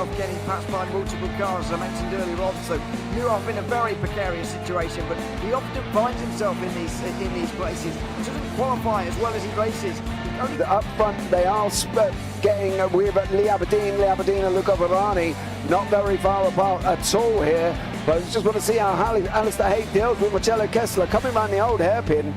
himself getting passed by multiple cars, as I mentioned earlier on, so Nurov in a very precarious situation, but he often finds himself in these places. He doesn't qualify as well as he races. Up front, they are getting with Lee Aberdeen and Luca Varani, not very far apart at all here. But I just want to see how Alistair Haig deals with Marcello Kessler coming around the old hairpin.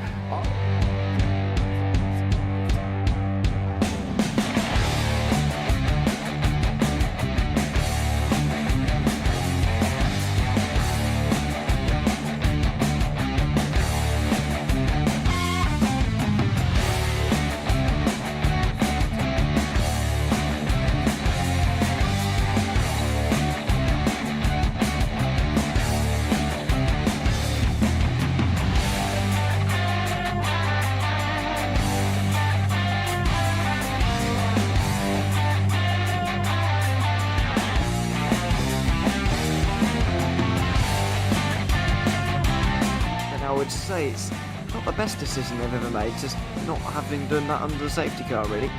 I would say it's not the best decision they've ever made, just not having done that under the safety car, really.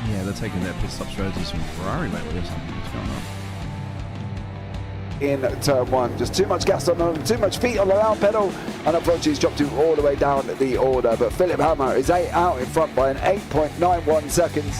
Yeah, they're taking their pit stop strategies from Ferrari lately or something. What's going on? In turn one, just too much gas on them, too much feet on the loud pedal, and approach is dropped to all the way down the order. But Philip Hammer is out in front by an 8.91 seconds.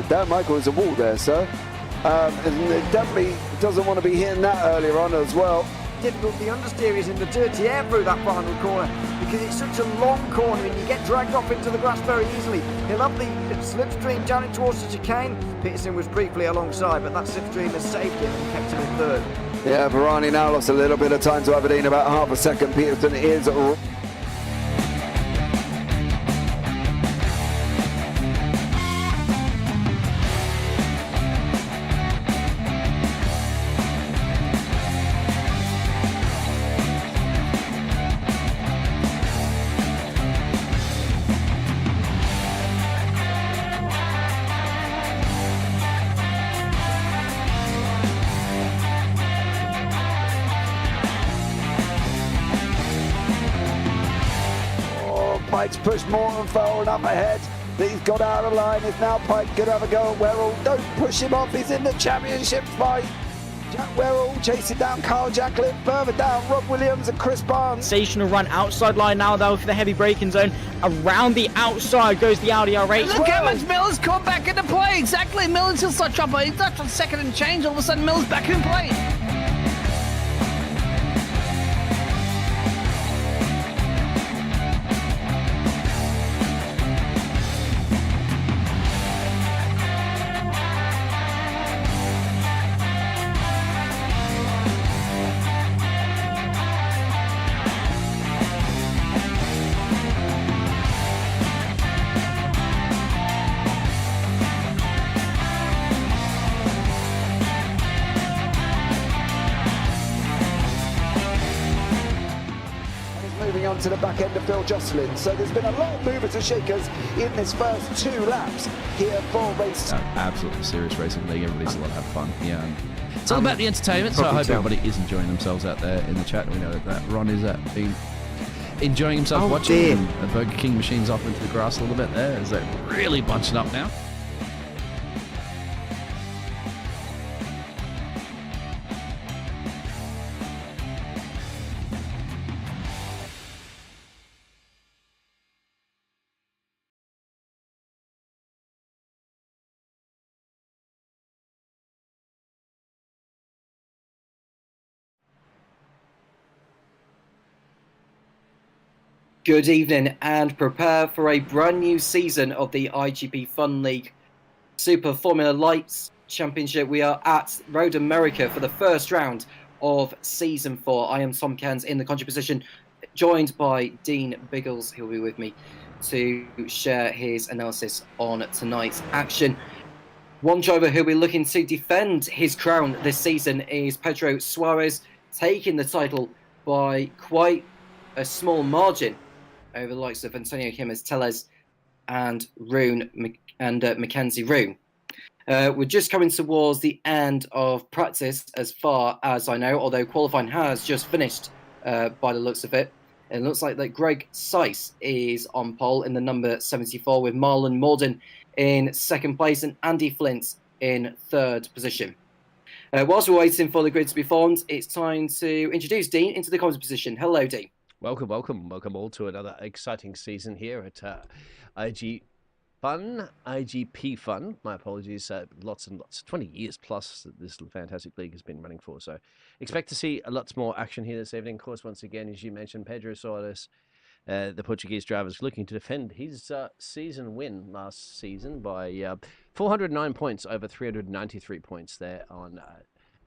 Dan Michael is a wall there, sir. And definitely doesn't want to be hitting that earlier on as well. Difficult, the understeer is in the dirty air through that final corner because it's such a long corner and you get dragged off into the grass very easily. He'll have the slipstream down in towards the chicane. Peterson was briefly alongside, but that slipstream has saved him and kept him in third. Yeah, Varani now lost a little bit of time to Aberdeen, about half a second. Peterson is Pike's pushed Morton forward up ahead. He's got out of line. It's now Pike going to have a go at Werrell. Don't push him off. He's in the championship fight. Jack Werrell chasing down Carl Jacklin. Further down, Rob Williams and Chris Barnes. Sensational run outside line now though for the heavy braking zone. Around the outside goes the Audi R8. Look how much Miller's come back into play. Exactly. Miller's still such up. He's left on second and change. All of a sudden, Miller's back in play. On to the back end of Phil Jocelyn. So there's been a lot of movers and shakers in this first 2 laps here for race. Absolutely serious racing league. Everybody's allowed to have fun. Yeah, and it's all about the entertainment. So I hope everybody is enjoying themselves out there in the chat. We know that Ron is been enjoying himself watching the Burger King machines off into the grass a little bit there as they're really bunching up now. Good evening and prepare for a brand new season of the iGPFun League Super Formula Lights Championship. We are at Road America for the first round of Season 4. I am Tom Cairns in the contrary position, joined by Dean Biggles, who'll be with me to share his analysis on tonight's action. One driver who'll be looking to defend his crown this season is Pedro Suarez, taking the title by quite a small margin over the likes of Antonio Jimenez Tellez and Mackenzie Roon. We're just coming towards the end of practice, as far as I know, although qualifying has just finished by the looks of it. It looks like that Greg Seiss is on pole in the number 74, with Marlon Morden in second place and Andy Flint in third position. Whilst we're waiting for the grid to be formed, it's time to introduce Dean into the comms position. Hello, Dean. Welcome all to another exciting season here at iGPFun. My apologies, lots and lots, 20 years plus that this fantastic league has been running for. So expect to see lots more action here this evening. Of course, once again, as you mentioned, Pedro Soares, the Portuguese driver, is looking to defend his season win last season by 409 points over 393 points there on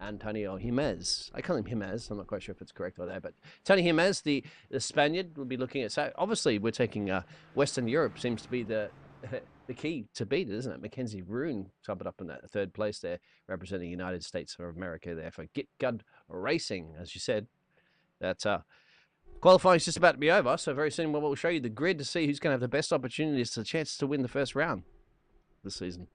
Antonio Jimenez. I call him Jimenez. I'm not quite sure if it's correct or there, but Tony Jimenez, the Spaniard, will be looking at. So obviously, we're taking Western Europe seems to be the key to beat it, isn't it? Mackenzie Roon top it up in that third place there, representing the United States of America there for Get Good Racing, as you said. That qualifying's just about to be over, so very soon we'll show you the grid to see who's going to have the best opportunities to chance to win the first round this season.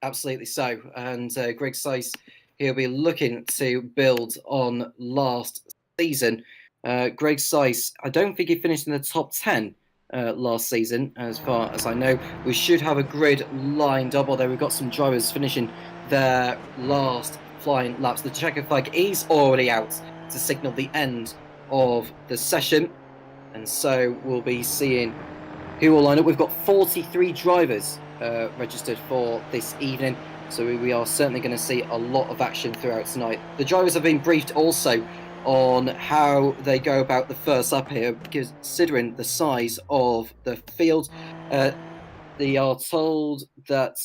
Absolutely so. And Greg Seiss, he'll be looking to build on last season. Greg Seiss, I don't think he finished in the top 10 last season, as far as I know. We should have a grid lined up, although we've got some drivers finishing their last flying laps. The checker flag is already out to signal the end of the session, and so we'll be seeing who will line up. We've got 43 drivers registered for this evening, so we are certainly going to see a lot of action throughout tonight. The drivers have been briefed also on how they go about the first lap here, considering the size of the field. They are told that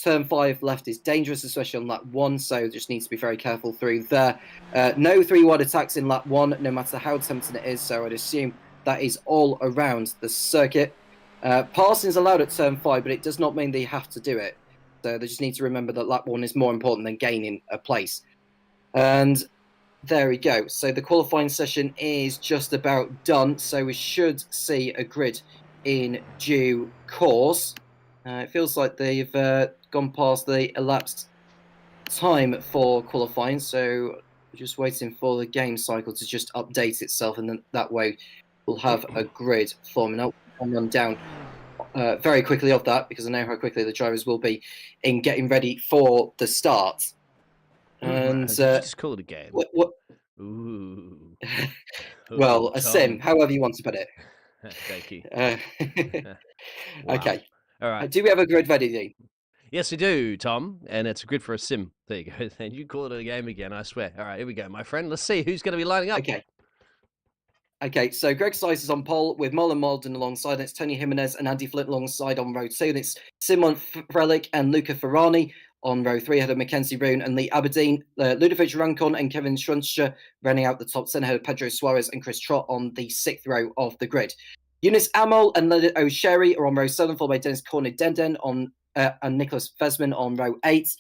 turn 5 left is dangerous, especially on lap 1, so just needs to be very careful through there. No 3-wide attacks in lap 1, no matter how tempting it is, so I'd assume that is all around the circuit. Passing is allowed at turn 5, but it does not mean they have to do it. So they just need to remember that lap 1 is more important than gaining a place. And there we go. So the qualifying session is just about done, so we should see a grid in due course. It feels like they've gone past the elapsed time for qualifying, so we're just waiting for the game cycle to just update itself, and then that way we'll have a grid forming up. I'll run down very quickly of that, because I know how quickly the drivers will be in getting ready for the start. And just call it a game. What? Ooh. Well, Tom. a sim, however you want to put it. Thank you. Wow. Okay. All right. Do we have a grid ready, Dean? Yes, we do, Tom, and it's a grid for a sim. There you go. And you call it a game again, I swear. All right, here we go, my friend. Let's see who's going to be lining up. Okay, so Greg Seiss is on pole with Marlon Morden alongside. It's Tony Jimenez and Andy Flint alongside on row 2. And it's Simon Frelick and Luca Ferrani on row 3 ahead of Mackenzie Roon and Lee Aberdeen. Ludovic Rancon and Kevin Schrunster running out the top 10 ahead of Pedro Suarez and Chris Trott on the 6th row of the grid. Eunice Amol and Leonard O'Sherry are on row 7, followed by Dennis Corney-Denden and Nicholas Fesman on row 8.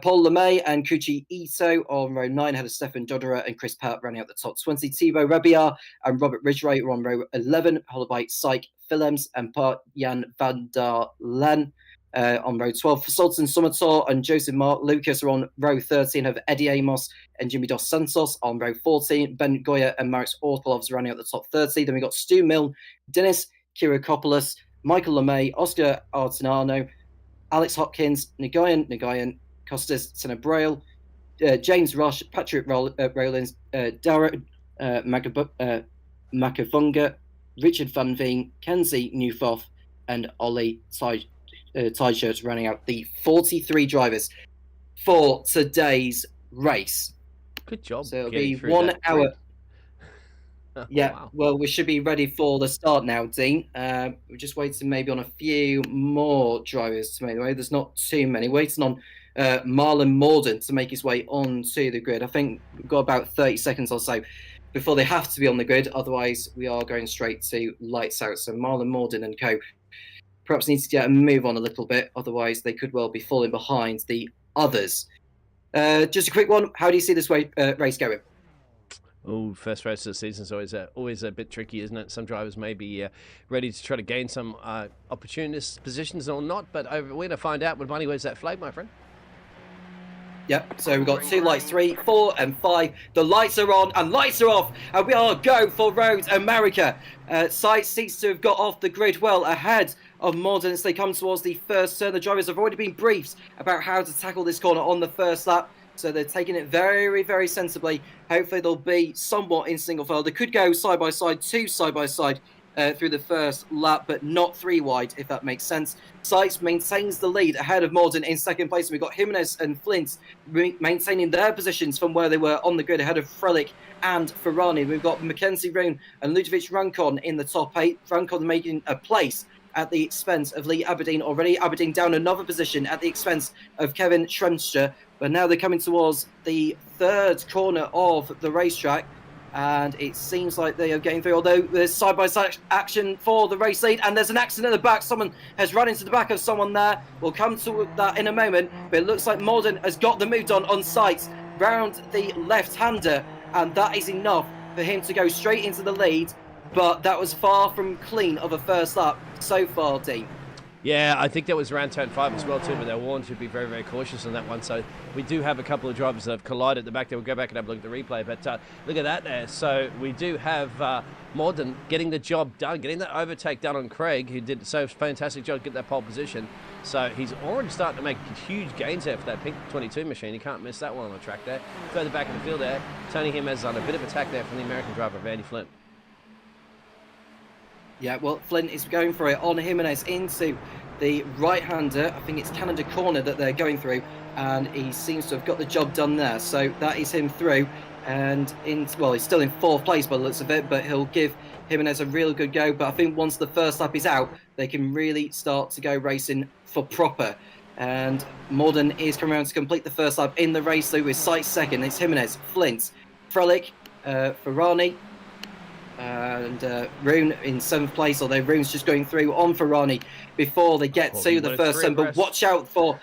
Paul LeMay and Kuchi Ito on row 9 ahead of Stefan Dodera and Chris Pert running out the top 20. Thibaut Rebiar and Robert Ridgway are on row 11, followed by Syke Willems and Part Jan van der Len on row 12. Sultan Sumator and Joseph Mark Lucas are on row 13 of Eddie Amos and Jimmy Dos Santos on row 14. Ben Goya and Maris Ortlovs running out the top 30. Then we got Stu Milne, Dennis Kirakopoulos, Michael LeMay, Oscar Artinano, Alex Hopkins, Nguyen, Costas Tenebrail, James Rush, Patrick Rowlands, Dara Makafunga, Richard Van Veen, Kenzie Newfoff, and Ollie Tideshirts running out the 43 drivers for today's race. Good job. So it'll be 1 hour. Yeah, wow. Well, we should be ready for the start now, Dean. We're just waiting maybe on a few more drivers to make the way. There's not too many. Waiting on Marlon Morden to make his way onto the grid. I think we've got about 30 seconds or so before they have to be on the grid. Otherwise, we are going straight to lights out. So Marlon Morden and co perhaps needs to get a move on a little bit. Otherwise, they could well be falling behind the others. Just a quick one. How do you see this race going? Oh, first race of the season is always a bit tricky, isn't it? Some drivers may be ready to try to gain some opportunist positions or not, but we're going to find out when Money wears that flag, my friend. Yep, so we've got 2 lights, 3, 4 and 5. The lights are on and lights are off, and we are go for Road America. Sight seems to have got off the grid well ahead of Morden as they come towards the first turn. The drivers have already been briefed about how to tackle this corner on the first lap, so they're taking it very, very sensibly. Hopefully they'll be somewhat in single file. They could go side by side, 2 side by side through the first lap, but not 3 wide, if that makes sense. Sykes maintains the lead ahead of Morden in second place. We've got Jimenez and Flint maintaining their positions from where they were on the grid ahead of Frelick and Ferrani. We've got Mackenzie Roon and Ludovic Rancon in the top 8. Rancon making a place at the expense of Lee Aberdeen already. Aberdeen down another position at the expense of Kevin Schremstra. But now they're coming towards the third corner of the racetrack, and it seems like they are getting through, although there's side-by-side action for the race lead, and there's an accident at the back. Someone has run into the back of someone there. We'll come to that in a moment, but it looks like Morden has got the move on sight round the left-hander, and that is enough for him to go straight into the lead, but that was far from clean of a first lap so far, Dean. Yeah, I think that was around turn 5 as well too, but they're warned to be very, very cautious on that one. So we do have a couple of drivers that have collided at the back there. We'll go back and have a look at the replay, but look at that there. So we do have Morden getting the job done, getting that overtake done on Craig, who did so fantastic job to get that pole position. So he's already starting to make huge gains there for that pink 22 machine. You can't miss that one on the track there. Further back in the field there, Tony Jimenez on a bit of attack there from the American driver, Andy Flint. Yeah, well, Flint is going for it on Jimenez into the right-hander. I think it's Canada corner that they're going through, and he seems to have got the job done there. So that is him through, and he's still in 4th place by the looks of it, but he'll give Jimenez a real good go. But I think once the first lap is out, they can really start to go racing for proper. And Morden is coming around to complete the first lap in the race, so with Sykes second. It's Jimenez, Flint, Frelick, Ferrani, and Roon in 7th place, although Roon's just going through on Ferrani before they get to the first turn. But watch out for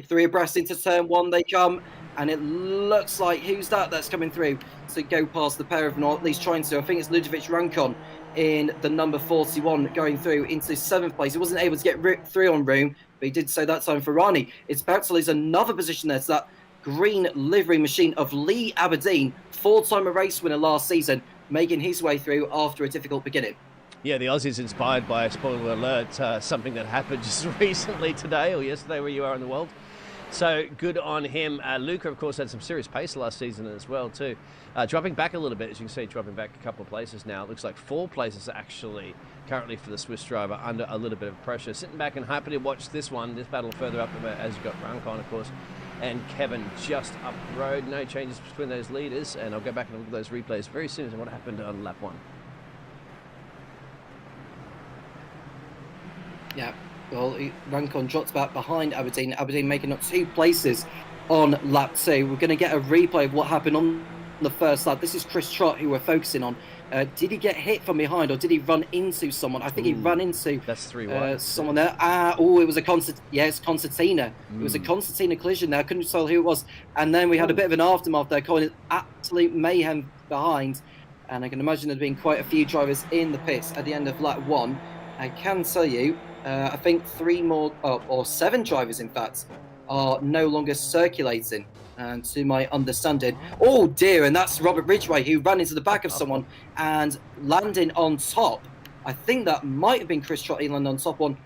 3 abreast into turn 1 they come, and it looks like who's that's coming through to go past the pair of them, or at least trying to. I think it's Ludovic Rancon in the number 41 going through into 7th place. He wasn't able to get through on Roon, but he did so that time. Ferrani, it's about to lose another position there to that green livery machine of Lee Aberdeen, 4-time race winner last season, making his way through after a difficult beginning. Yeah, the Aussies inspired by, spoiler alert, something that happened just recently today or yesterday where you are in the world. So good on him. Luca, of course, had some serious pace last season as well too. Dropping back a little bit, as you can see, dropping back a couple of places now. It looks like 4 places actually currently for the Swiss driver under a little bit of pressure. Sitting back and happy to watch this battle further up as you've got Rancon, of course, and Kevin just up the road. No changes between those leaders, and I'll go back and look at those replays very soon as what happened on lap 1. Yeah, well, Rancon dropped back behind Aberdeen. Aberdeen making up 2 places on lap 2. We're going to get a replay of what happened on the first lap. This is Chris Trott who we're focusing on. Did he get hit from behind, or did he run into someone? I think he ran into someone there. It was a Concertina. It was a Concertina collision there. I couldn't tell who it was. And then we had a bit of an aftermath there, calling absolute mayhem behind. And I can imagine there'd been quite a few drivers in the pits at the end of lap 1. I can tell you, I think 3 more, or 7 drivers, in fact, are no longer circulating. And to my understanding, oh dear, and that's Robert Ridgway, who ran into the back of someone and landing on top. I think that might have been Chris Trott landing on top of,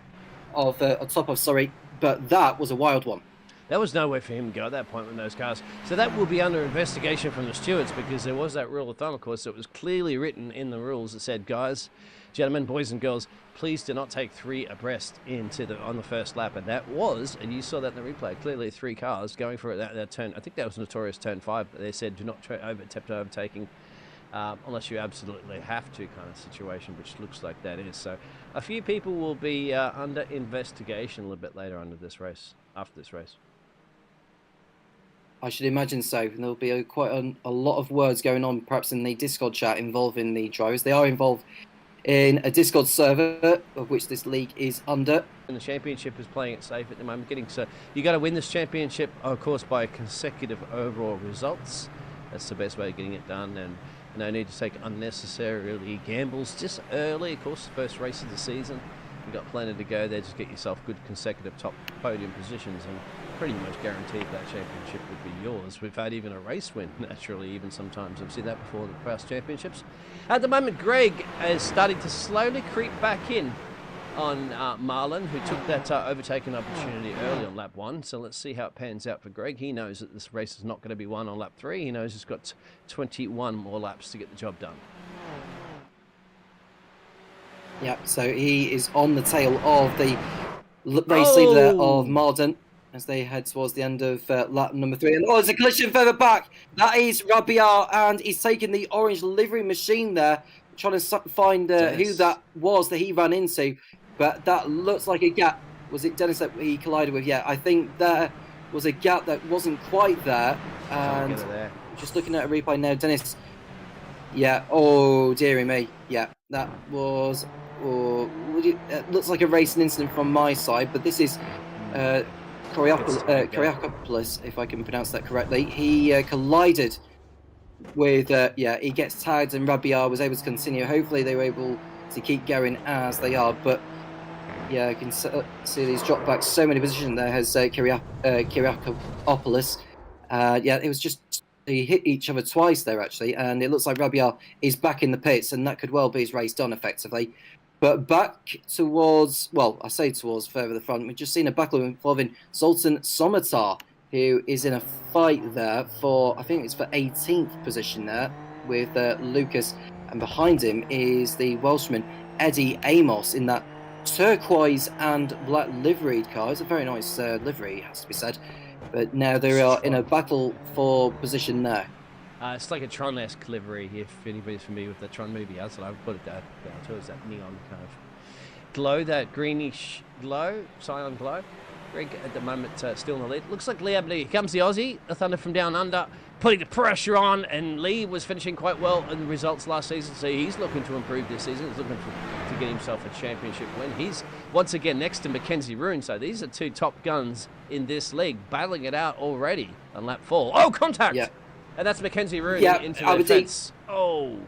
but that was a wild one. There was nowhere for him to go at that point with those cars. So that will be under investigation from the stewards, because there was that rule of thumb, of course, that was clearly written in the rules that said, guys, gentlemen, boys and girls, please do not take 3 abreast on the first lap. And that was, and you saw that in the replay, clearly 3 cars going for that turn. I think that was notorious turn 5, but they said do not attempt overtaking unless you absolutely have to, kind of situation, which looks like that is. So a few people will be under investigation a little bit later on after this race. I should imagine so. And there'll be quite a lot of words going on, perhaps in the Discord chat involving the drivers. They are involved in a Discord server of which this league is under. And the championship is playing it safe at the moment. So you got to win this championship, of course, by consecutive overall results. That's the best way of getting it done, and no need to take unnecessarily gambles just early. Of course, first race of the season, you've got plenty to go there. Just get yourself good consecutive top podium positions, and pretty much guaranteed that championship would be yours. We've had even a race win, naturally, even sometimes. I've seen that before the past championships. At the moment, Greg is starting to slowly creep back in on Marlon, who took that overtaking opportunity early on lap 1. So let's see how it pans out for Greg. He knows that this race is not going to be won on lap 3. He knows he's got 21 more laps to get the job done. Yeah, so he is on the tail of the race leader of Marden as they head towards the end of lap number 3. And there's a collision further back. That is Rabia, and he's taking the orange livery machine there, trying to find who that was that he ran into. But that looks like a gap. Was it Dennis that he collided with? Yeah, I think there was a gap that wasn't quite there. And just looking at a replay now, Dennis. Yeah, oh, dearie me. Yeah, that was... it looks like a racing incident from my side, but this is Kyriakopoulos, if I can pronounce that correctly. He collided with... he gets tagged, and Rabia was able to continue. Hopefully they were able to keep going as they are, but... Yeah, I can see these drop back so many positions there has Kyriakopoulos. It was just they hit each other twice there actually, and it looks like Rabia is back in the pits, and that could well be his race done effectively. But back towards, well, I say towards further the front, we've just seen a battle involving Zoltan Somatar, who is in a fight there for, I think it's for 18th position there with Lucas, and behind him is the Welshman Eddie Amos in that turquoise and black liveried car. It's a very nice livery, has to be said. But now they are in a battle for position there. It's like a Tron-esque livery, if anybody's familiar with the Tron movie. I'd put it down towards that neon kind of glow, that greenish glow, cyan glow. Greg at the moment still in the lead. Looks like Lee Abney. Here comes the Aussie, the Thunder from down under, putting the pressure on, and Lee was finishing quite well in the results last season, so he's looking to improve this season. He's looking to get himself a championship win. He's once again next to Mackenzie Roon, so these are two top guns in this league, battling it out already on lap 4. Oh, contact! Yeah. And that's Mackenzie Roon into the fence. Oh.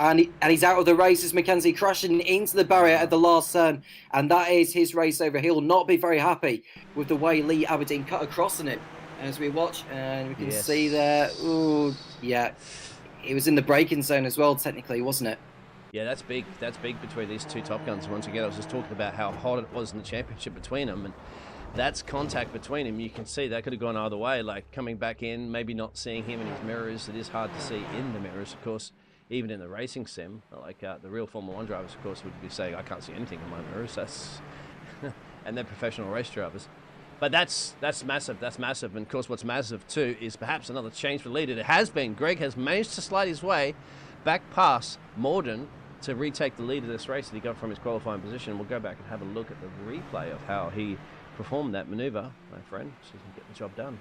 And he's out of the race as Mackenzie crashing into the barrier at the last turn. And that is his race over. He'll not be very happy with the way Lee Aberdeen cut across on him. As we watch, and we can see there, ooh, yeah, it was in the braking zone as well, technically, wasn't it? Yeah, that's big. That's big between these two top guns. Once again, I was just talking about how hot it was in the championship between them, and that's contact between them. You can see that could have gone either way, like coming back in, maybe not seeing him in his mirrors. It is hard to see in the mirrors, of course, even in the racing sim. Like the real Formula 1 drivers, of course, would be saying, I can't see anything in my mirrors. That's and they're professional race drivers. But that's massive. That's massive. And of course, what's massive too is perhaps another change for the leader. It has been. Greg has managed to slide his way back past Morden to retake the lead of this race that he got from his qualifying position. We'll go back and have a look at the replay of how he performed that maneuver, my friend, so he can get the job done.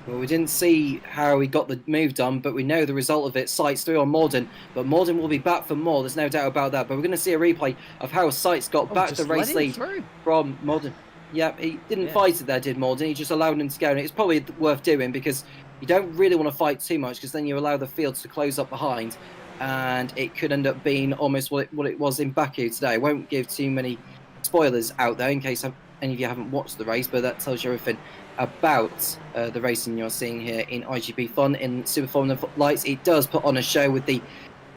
Well, we didn't see how he got the move done, but we know the result of it. Sights through on Morden, but Morden will be back for more. There's no doubt about that. But we're going to see a replay of how Sights got back the race lead from Morden. Yeah, he didn't fight it there, did Morden. He just allowed him to go. And it's probably worth doing because you don't really want to fight too much because then you allow the field to close up behind. And it could end up being almost what it was in Baku today. I won't give too many spoilers out there in case any of you haven't watched the race, but that tells you everything about the racing you're seeing here in iGPFun in Super Formula Lights. It does put on a show with the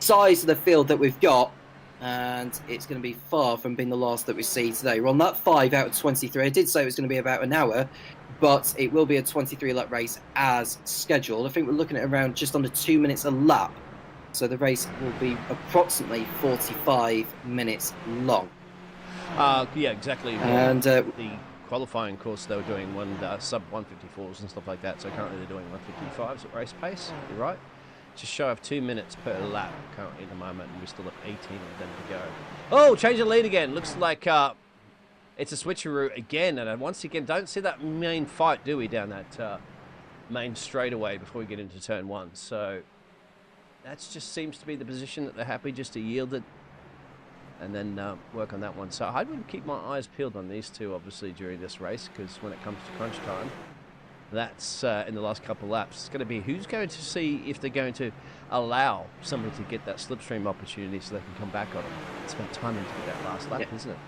size of the field that we've got. And it's going to be far from being the last that we see today. We're on that 5 out of 23. I did say it was going to be about an hour, but it will be a 23-lap race as scheduled. I think we're looking at around just under 2 minutes a lap. So the race will be approximately 45 minutes long. Yeah, exactly. And the qualifying course, they were doing sub 154s and stuff like that. So currently they're doing 155s at race pace. You're right. Just shy of 2 minutes per lap currently at the moment, and we still have 18 of them to go. Oh, change the lead again. Looks like it's a switcheroo again, and once again, don't see that main fight, do we, down that main straightaway before we get into turn 1. So that just seems to be the position that they're happy just to yield it and then work on that one. So I would keep my eyes peeled on these two, obviously, during this race, because when it comes to crunch time, that's in the last couple of laps. It's going to be who's going to see if they're going to allow somebody to get that slipstream opportunity so they can come back on it. It's about timing to get that last lap, isn't it?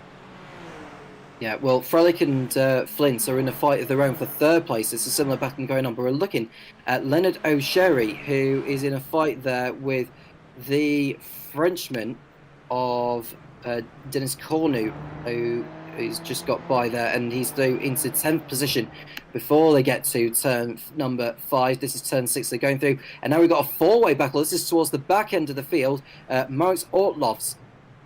Yeah, well, Frelick and Flint are in a fight of their own for third place. It's a similar pattern going on, but we're looking at Leonard O'Sherry, who is in a fight there with the Frenchman of Dennis Cornu, who's just got by there, and he's into 10th position before they get to turn number 5. This is turn 6 they're going through, and now we've got a four-way battle. This is towards the back end of the field. Maurits Ortlovs,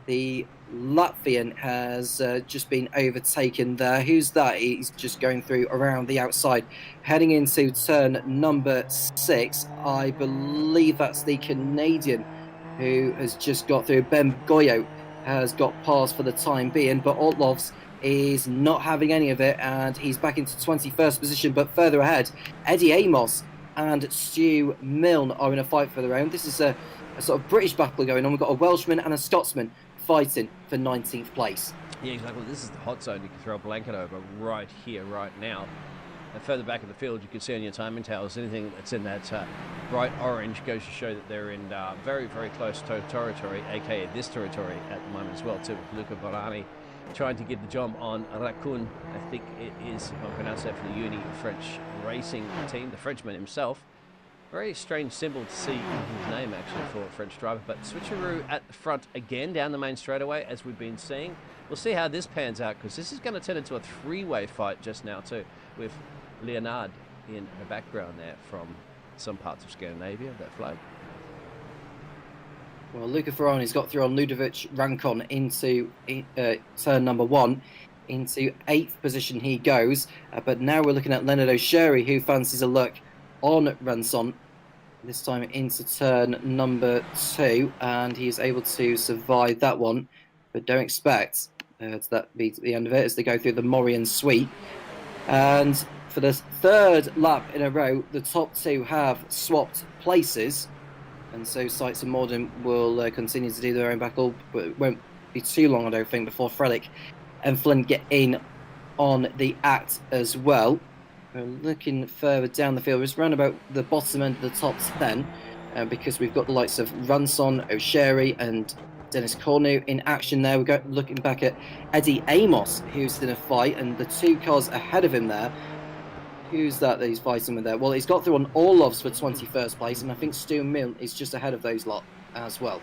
the Latvian, has just been overtaken there. Who's that? He's just going through around the outside, heading into turn number 6. I believe that's the Canadian who has just got through. Ben Goyo has got past for the time being, but Ortlovs is not having any of it, and he's back into 21st position. But further ahead, Eddie Amos and Stu Milne are in a fight for their own. This is a sort of British battle going on. We've got a Welshman and a Scotsman fighting for 19th place. Yeah, exactly. This is the hot zone you can throw a blanket over right here, right now. And further back in the field, you can see on your timing towers, anything that's in that bright orange goes to show that they're in very, very close to territory, aka this territory at the moment as well, too, with Luca Barani trying to get the job on Raccoon. I think it is, if I pronounce that, for the Uni French racing team, the Frenchman himself. Very strange symbol to see in his name, actually, for a French driver. But switcheroo at the front again, down the main straightaway, as we've been seeing. We'll see how this pans out, because this is going to turn into a three-way fight just now, too, with Leonard in the background there from some parts of Scandinavia, that flag. Well, Luca Ferrani's got through on Ludovic Rancon into turn number 1. Into 8th position he goes. But now we're looking at Leonard O'Sherry, who fancies a look on Ranson. This time into turn number 2. And he's able to survive that one. But don't expect that be the end of it as they go through the Morian Sweep. And for the third lap in a row, the top two have swapped places. And so Sights and Morden will continue to do their own battle, but it won't be too long, I don't think, before Frelick and Flynn get in on the act as well. We're looking further down the field, it's around about the bottom end of the top 10, because we've got the likes of Ranson, O'Sherry and Dennis Cornu in action there. We're looking back at Eddie Amos, who's in a fight, and the two cars ahead of him there. Who's that he's fighting with there? Well, he's got through on Orlovs for 21st place, and I think Stu Milne is just ahead of those lot as well.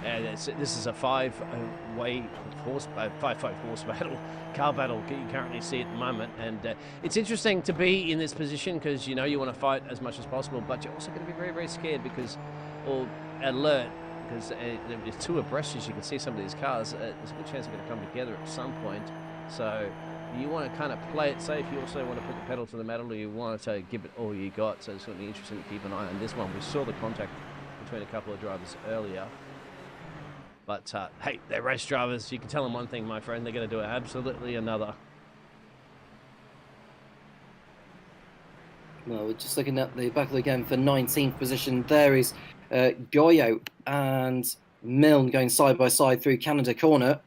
And this is a five-way horse battle, car battle you currently see at the moment. And it's interesting to be in this position because you know you want to fight as much as possible, but you're also going to be very, very scared or alert because there's two abreast, as you can see some of these cars. There's a good chance they're going to come together at some point. So you want to kind of play it safe. You also want to put the pedal to the metal, or you want to give it all you got. So it's going to be interesting to keep an eye on this one. We saw the contact between a couple of drivers earlier. But, hey, they're race drivers. You can tell them one thing, my friend. They're going to do absolutely another. Well, we're just looking at the battle again for 19th position. There is Goyo and Milne going side by side through Canada Corner.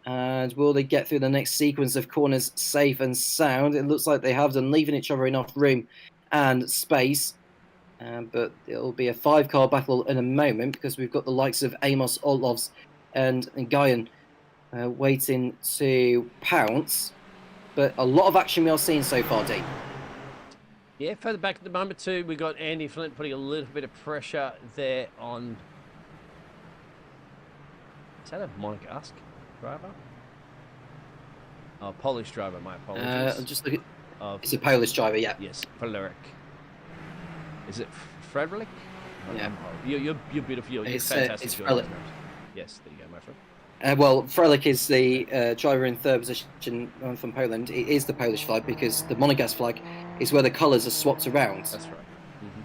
And will they get through the next sequence of corners safe and sound? It looks like they have done, leaving each other enough room and space. But it'll be a 5-car battle in a moment because we've got the likes of Amos, Orlovs and Guyan waiting to pounce. But a lot of action we are seeing so far, Dee. Yeah, further back at the moment too, we got Andy Flint putting a little bit of pressure there on... Is that a Monegasque driver? Oh, Polish driver, my apologies. I'm just looking. It's a Polish driver, yeah. Yes, Frederick. Is it Frederick? Yeah. You're beautiful. You're It's fantastic. Frelick. Yes, there you go, my friend. Well, Frelick is the driver in third position from Poland. It is the Polish flag because the Monegasque flag is where the colours are swapped around. That's right.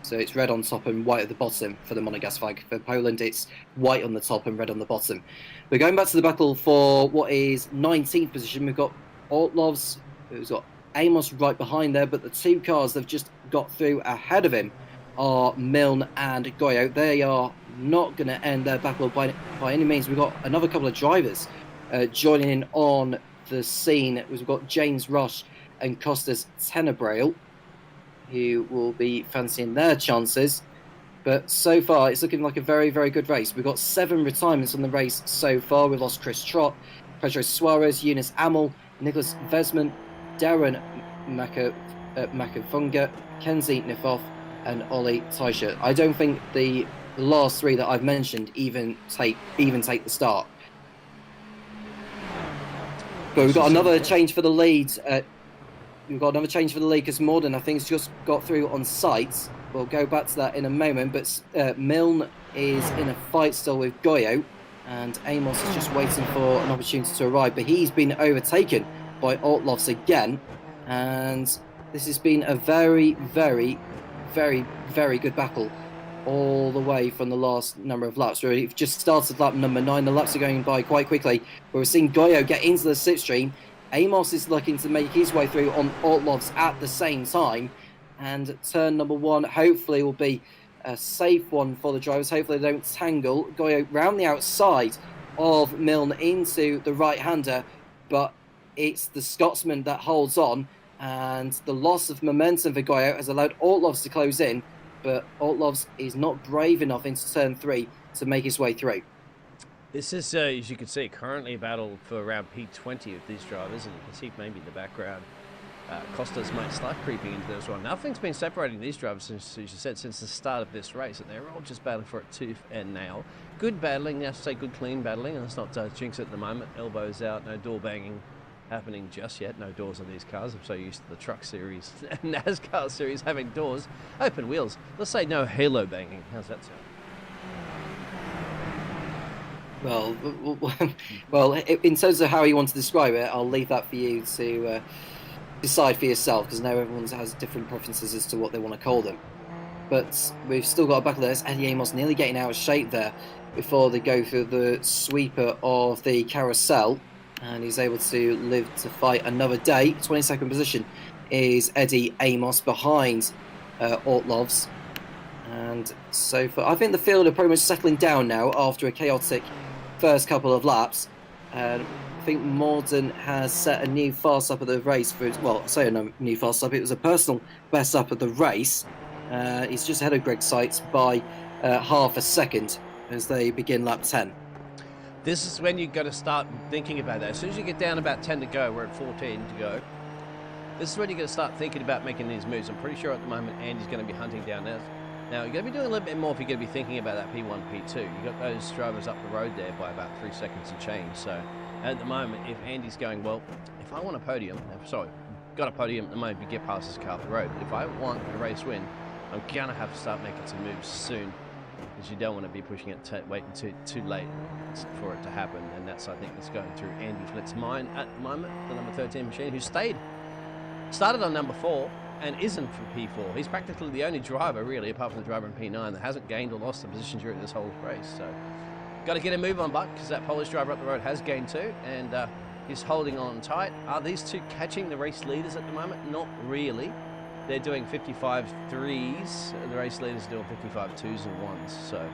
So it's red on top and white at the bottom for the Monegasque flag. For Poland, it's white on the top and red on the bottom. We're going back to the battle for what is 19th position. We've got Orlovs, who's got Amos right behind there, but the two cars that have just got through ahead of him are Milne and Goyo. They are not going to end their battle by any means. We've got another couple of drivers joining in on the scene. We've got James Rush and Costas Tenebrail, who will be fancying their chances. But so far, it's looking like a very, very good race. We've got 7 retirements on the race so far. We've lost Chris Trott, Pedro Suarez, Eunice Amel, Nicholas Vesman, Darren Makafunga, Kenzie Nifoff, and Ollie Tysher. I don't think the last 3 that I've mentioned even take the start. But we've got another change for the lead. We've got another change for the league because Morden, I think, has just got through on sight. We'll go back to that in a moment. But Milne is in a fight still with Goyo, and Amos is just waiting for an opportunity to arrive. But he's been overtaken by Ortlovs again, and this has been a very, very, very, very good battle all the way from the last number of laps. We've just started lap number 9. The laps are going by quite quickly. We're seeing Goyo get into the slipstream. Amos is looking to make his way through on Ortlovs at the same time, and turn number 1 hopefully will be a safe one for the drivers. Hopefully they don't tangle. Goyo round the outside of Milne into the right-hander, but it's the Scotsman that holds on, and the loss of momentum for Goyo has allowed Ortlovs to close in, but Ortlovs is not brave enough into turn 3 to make his way through. This is, as you can see, currently a battle for around P20 of these drivers, and you can see maybe in the background Costas might start creeping into this one. Nothing's been separating these drivers, since, as you said, since the start of this race, and they're all just battling for it tooth and nail. Good battling, you have to say good clean battling, and let's not jinx it at the moment. Elbows out, no door banging happening just yet. No doors on these cars. I'm so used to the truck series and NASCAR series having doors, open wheels. Let's say no halo banging. How's that sound? Well, in terms of how you want to describe it, I'll leave that for you to decide for yourself, because now everyone has different preferences as to what they want to call them. But we've still got a battle there. It's Eddie Amos nearly getting out of shape there before they go through the sweeper of the carousel, and he's able to live to fight another day. 22nd position is Eddie Amos behind Ortlovs. And so far, I think the field are pretty much settling down now after a chaotic first couple of laps. I think Morden has set a new fast up of the race for, well, I say a new fast up, it was a personal best up of the race. He's just ahead of Greg Seitz by half a second as they begin lap 10. This is when you've got to start thinking about that. As soon as you get down about 10 to go, we're at 14 to go. This is when you're going to start thinking about making these moves. I'm pretty sure at the moment Andy's going to be hunting down there. Now, you're going to be doing a little bit more if you're going to be thinking about that P1, P2. You've got those drivers up the road there by about 3 seconds and change. So, at the moment, if Andy's going, well, if I want a podium, got a podium at the moment, you get past this car up the road. But if I want a race win, I'm going to have to start making some moves soon, because you don't want to be pushing it, waiting too late for it to happen. And that's, I think, that's going through Andy Flitt's mind at the moment, the number 13 machine, who started on number 4, and isn't from P4. He's practically the only driver, really, apart from the driver in P9, that hasn't gained or lost a position during this whole race. So, got to get a move on, Buck, because that Polish driver up the road has gained 2, and he's holding on tight. Are these two catching the race leaders at the moment? Not really. They're doing 55 3s. The race leaders are doing 55 2s and 1s. So,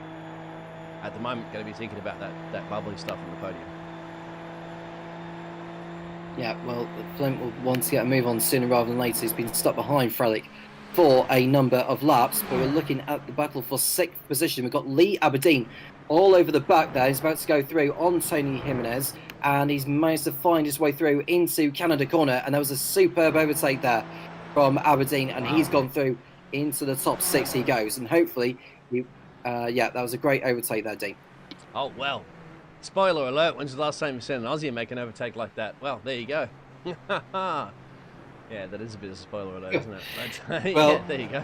at the moment, going to be thinking about that bubbly stuff on the podium. Yeah, well, Flint will want to get a move on sooner rather than later. He's been stuck behind Frelick for a number of laps, but we're looking at the battle for 6th position. We've got Lee Aberdeen all over the back there. He's about to go through on Tony Jimenez, and he's managed to find his way through into Canada Corner, and there was a superb overtake there from Aberdeen, and he's gone through into the top 6 he goes, and hopefully, that was a great overtake there, Dean. Oh, well. Spoiler alert, when's the last time you seen an Aussie make an overtake like that? Well, there you go. Yeah, that is a bit of a spoiler alert, isn't it? But, well, yeah, there you go.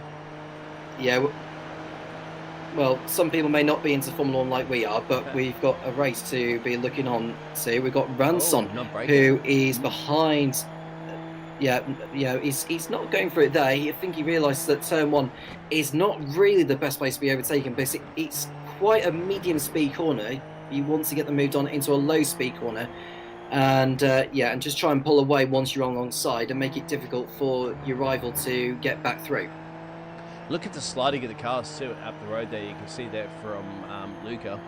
Yeah, well, some people may not be into Formula 1 like we are, but we've got a race to be looking on to. We've got Ranson, who is behind. He's not going for it there. I think he realises that turn 1 is not really the best place to be overtaken, because it's quite a medium speed corner. You want to get them moved on into a low speed corner. and and just try and pull away once you're alongside and make it difficult for your rival to get back through. Look at the sliding of the cars too up the road there. You can see that from Luca.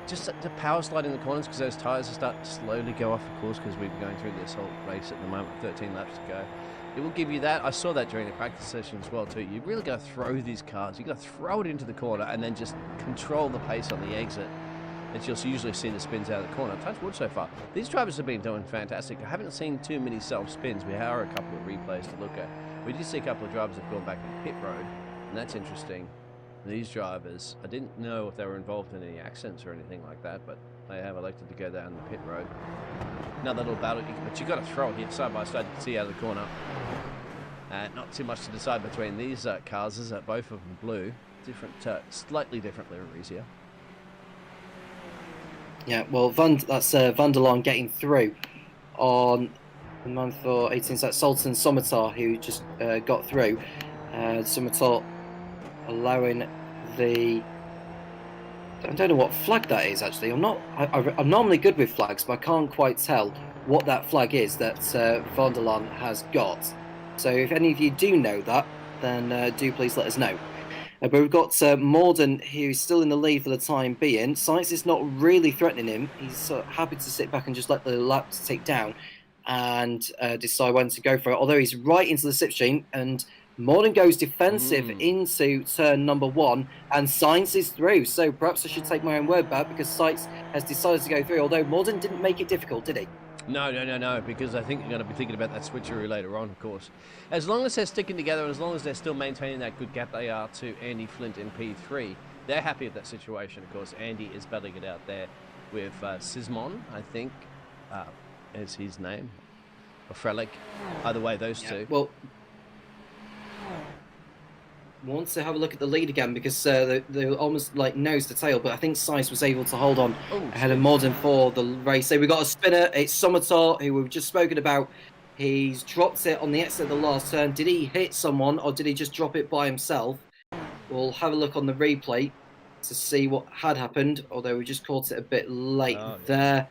Just the power slide in the corners because those tyres are starting to slowly go off, of course, because we've been going through this whole race at the moment, 13 laps to go. It will give you that. I saw that during the practice session as well too. You really got to throw these cars. You got to throw it into the corner and then just control the pace on the exit. And you'll usually see the spins out of the corner. Touch wood so far. These drivers have been doing fantastic. I haven't seen too many self-spins. We have a couple of replays to look at. We did see a couple of drivers have gone back in pit road, and that's interesting. These drivers, I didn't know if they were involved in any accidents or anything like that, but they have elected to go down the pit road. Another little battle, but you've got to throw it here side by side. You can see out of the corner. Not too much to decide between these cars, is that both of them blue. Different, slightly different liveries here. Yeah, well, that's Van der Laan getting through on the month for 18. That's Sultan Somatar who just got through. Somatar allowing the... I don't know what flag that is actually. I'm normally good with flags, but I can't quite tell what that flag is that Van der Laan has got. So if any of you do know that, then do please let us know. But we've got Morden, who's still in the lead for the time being. Sainz is not really threatening him. He's happy to sit back and just let the laps tick down and decide when to go for it. Although he's right into the slipstream, and Morden goes defensive into turn number 1, and Sainz is through. So perhaps I should take my own word back because Sainz has decided to go through, although Morden didn't make it difficult, did he? No, because I think you're going to be thinking about that switcheroo later on, of course. As long as they're sticking together, and as long as they're still maintaining that good gap they are to Andy Flint in P3, they're happy with that situation, of course. Andy is battling it out there with Sismon, I think, is his name, or Frelick. Either way, those two. Well, want to have a look at the lead again because they're almost like nose to tail, but I think Sainz was able to hold on ahead of Morden for the race. So we've got a spinner. It's Somatar, who we've just spoken about. He's dropped it on the exit of the last turn. Did he hit someone or did he just drop it by himself? We'll have a look on the replay to see what had happened, although we just caught it a bit late there.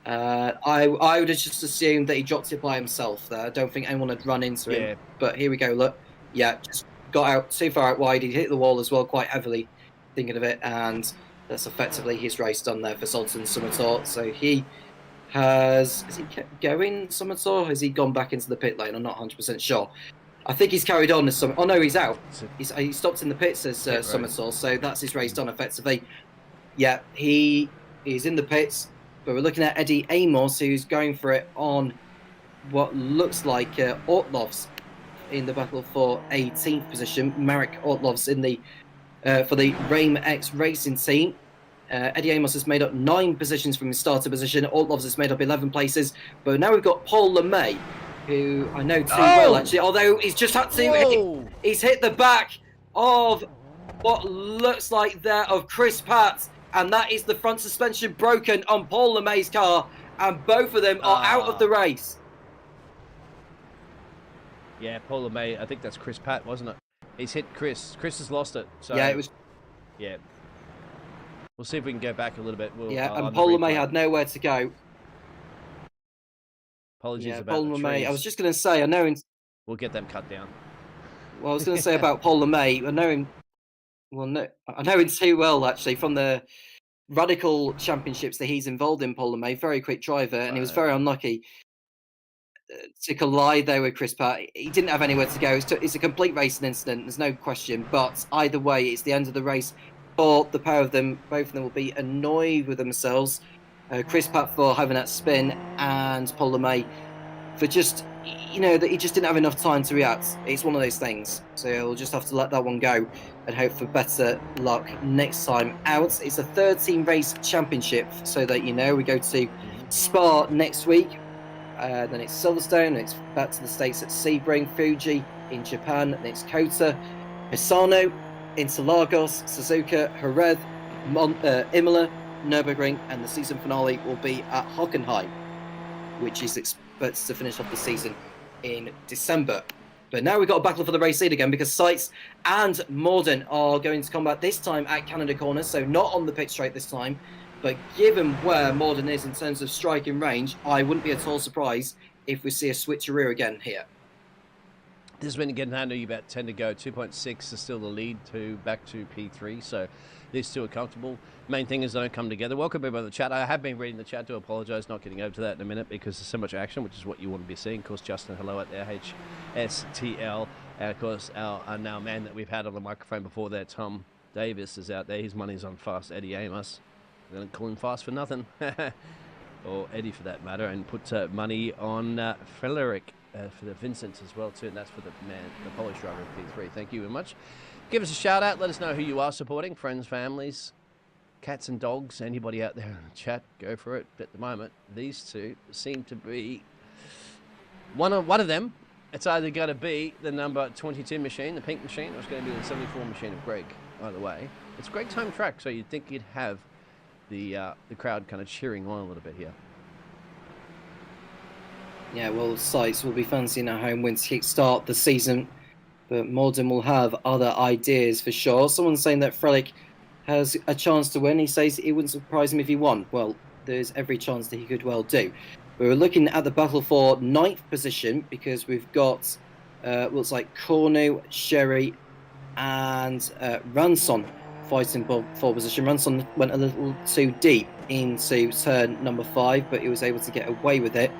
I would have just assumed that he dropped it by himself there. I don't think anyone had run into him. But here we go, look. Yeah, just got out too far out wide. He hit the wall as well quite heavily, thinking of it, and that's effectively his race done there for Sultan Somatar. So he has he kept going, Somatar? Has he gone back into the pit lane? I'm not 100% sure. I think he's carried on as some. Oh no, he's out. He stopped in the pits as Somatar, so that's his race done effectively. Yeah, he is in the pits, but we're looking at Eddie Amos, who's going for it on what looks like Ortlov's in the battle for 18th position. Marek Ortlov's in the for the Rame X Racing team. Eddie Amos has made up 9 positions from his starter position. Ortlov's has made up 11 places. But now we've got Paul LeMay, who I know too well actually. Although he's just had to, he's hit the back of what looks like there of Chris Pratt, and that is the front suspension broken on Paul LeMay's car, and both of them are out of the race. Yeah, Paul LeMay, I think that's Chris Pratt, wasn't it? He's hit Chris. Chris has lost it. So yeah, it was. Yeah. We'll see if we can go back a little bit. And Paul LeMay had nowhere to go. Apologies about Paul LeMay. I was just going to say, I know him. We'll get them cut down. Well, I was going to say about Paul LeMay, I know him. Well, no, I know him too well actually from the Radical Championships that he's involved in. Paul LeMay, very quick driver, and he was very unlucky to collide there with Chris Pratt. He didn't have anywhere to go. It's a complete racing incident, there's no question, but either way it's the end of the race for the pair of them. Both of them will be annoyed with themselves. Chris Pratt for having that spin, and Paul LeMay for just, that he just didn't have enough time to react. It's one of those things, so we'll just have to let that one go and hope for better luck next time out. It's a 13 race championship, so that we go to Spa next week. Then it's Silverstone, and it's back to the States at Sebring, Fuji in Japan, and it's Kota, Misano, Interlagos, Suzuka, Jerez, Imola, Nürburgring, and the season finale will be at Hockenheim, which is expected to finish off the season in December. But now we've got a battle for the race lead again, because Seitz and Morden are going to combat this time at Canada Corner, so not on the pit straight this time. But given where Morden is in terms of striking range, I wouldn't be at all surprised if we see a switcheroo again here. This has been getting down to about 10 to go. 2.6 is still the lead back to P3, so these two are comfortable. Main thing is they don't come together. Welcome everybody to the chat. I have been reading the chat. Do apologise, not getting over to that in a minute because there's so much action, which is what you want to be seeing. Of course, Justin, hello at the HSTL. And of course, our now man that we've had on the microphone before there, Tom Davis, is out there. His money's on Fast Eddie Amos. I'm going to call him Fast for nothing. Or Eddie for that matter. And put money on Frederick. For the Vincent as well too, and that's for the Polish driver of P3. Thank you very much. Give us a shout out. Let us know who you are supporting. Friends, families, cats and dogs. Anybody out there in the chat, go for it. But at the moment, these two seem to be one of them. It's either going to be the number 22 machine, the pink machine, or it's going to be the 74 machine of Greg. Either way, it's a great time track, so you'd think you'd have the crowd kind of cheering on a little bit here. Yeah, well, Sites will be fancying a home win to kickstart the season, but Morden will have other ideas for sure. Someone's saying that Frelick has a chance to win. He says it wouldn't surprise him if he won. Well, there's every chance that he could well do. We were looking at the battle for 9th position because we've got, looks like Cornu, Sherry, and Ranson fighting for position. Ranson went a little too deep into turn number 5, but he was able to get away with it.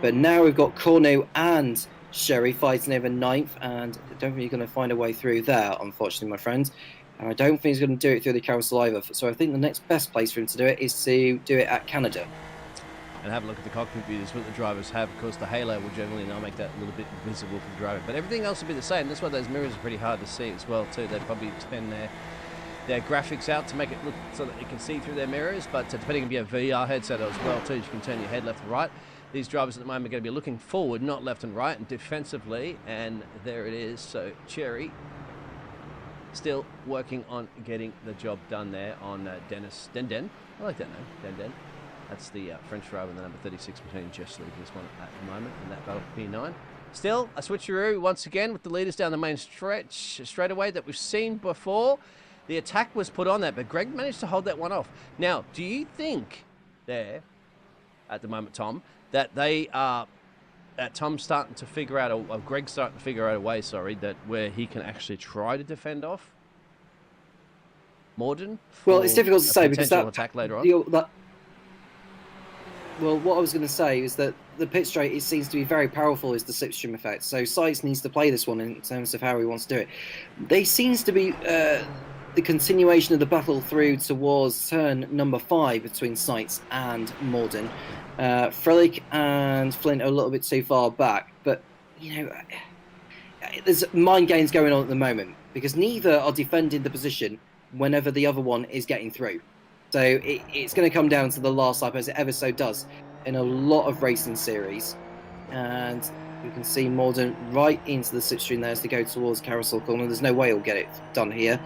But now we've got Cornu and Sherry fighting over 9th, and I don't think he's going to find a way through there, unfortunately, my friend. And I don't think he's going to do it through the carousel either. So I think the next best place for him to do it is to do it at Canada. And have a look at the cockpit views, what the drivers have. Of course, the halo will generally now make that a little bit visible for the driver. But everything else will be the same. That's why those mirrors are pretty hard to see as well, too. They probably expand their graphics out to make it look so that you can see through their mirrors. But depending if you have a VR headset as well, too, you can turn your head left and right. These drivers at the moment are going to be looking forward, not left and right, and defensively. And there it is. So Cherry still working on getting the job done there on Dennis Denden. I like that name, Denden. That's the French driver, the number 36 machine, just leading this one at the moment in that battle for P9. Still, a switcheroo once again with the leaders down the main stretch straightaway that we've seen before. The attack was put on that, but Greg managed to hold that one off. Now, do you think there, at the moment, Tom, that they are, that Tom's starting to figure out, or Greg's starting to figure out a way, that where he can actually try to defend off Morden? Well, it's difficult to say because that attack later on. Well, what I was going to say is that the pit straight, it seems to be very powerful, is the slipstream effect. So Sites needs to play this one in terms of how he wants to do it. They seems to be the continuation of the battle through towards turn number 5 between Sites and Morden. Frelick and Flint are a little bit too far back, but you know, there's mind games going on at the moment because neither are defending the position whenever the other one is getting through. So it's going to come down to the last lap, as it ever so does in a lot of racing series. And you can see Morden right into the slipstream there as to go towards Carousel Corner. There's no way he'll get it done here.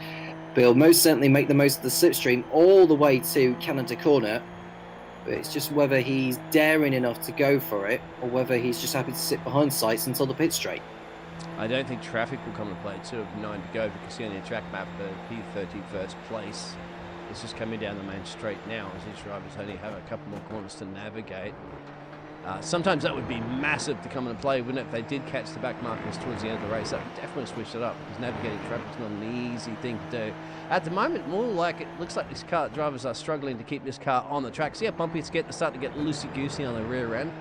But he'll most certainly make the most of the slipstream all the way to Canada Corner. But it's just whether he's daring enough to go for it or whether he's just happy to sit behind Sites until the pit straight. I don't think traffic will come into play too of 9 to go because you see on the track map the P30 first place. It's just coming down the main straight now as these drivers only have a couple more corners to navigate. Sometimes that would be massive to come into play, wouldn't it? If they did catch the back markers towards the end of the race, that would definitely switch it up because navigating traffic is not an easy thing to do. At the moment, more like it looks like these car drivers are struggling to keep this car on the track. See how bumpy it's getting? They're starting to get loosey-goosey on the rear end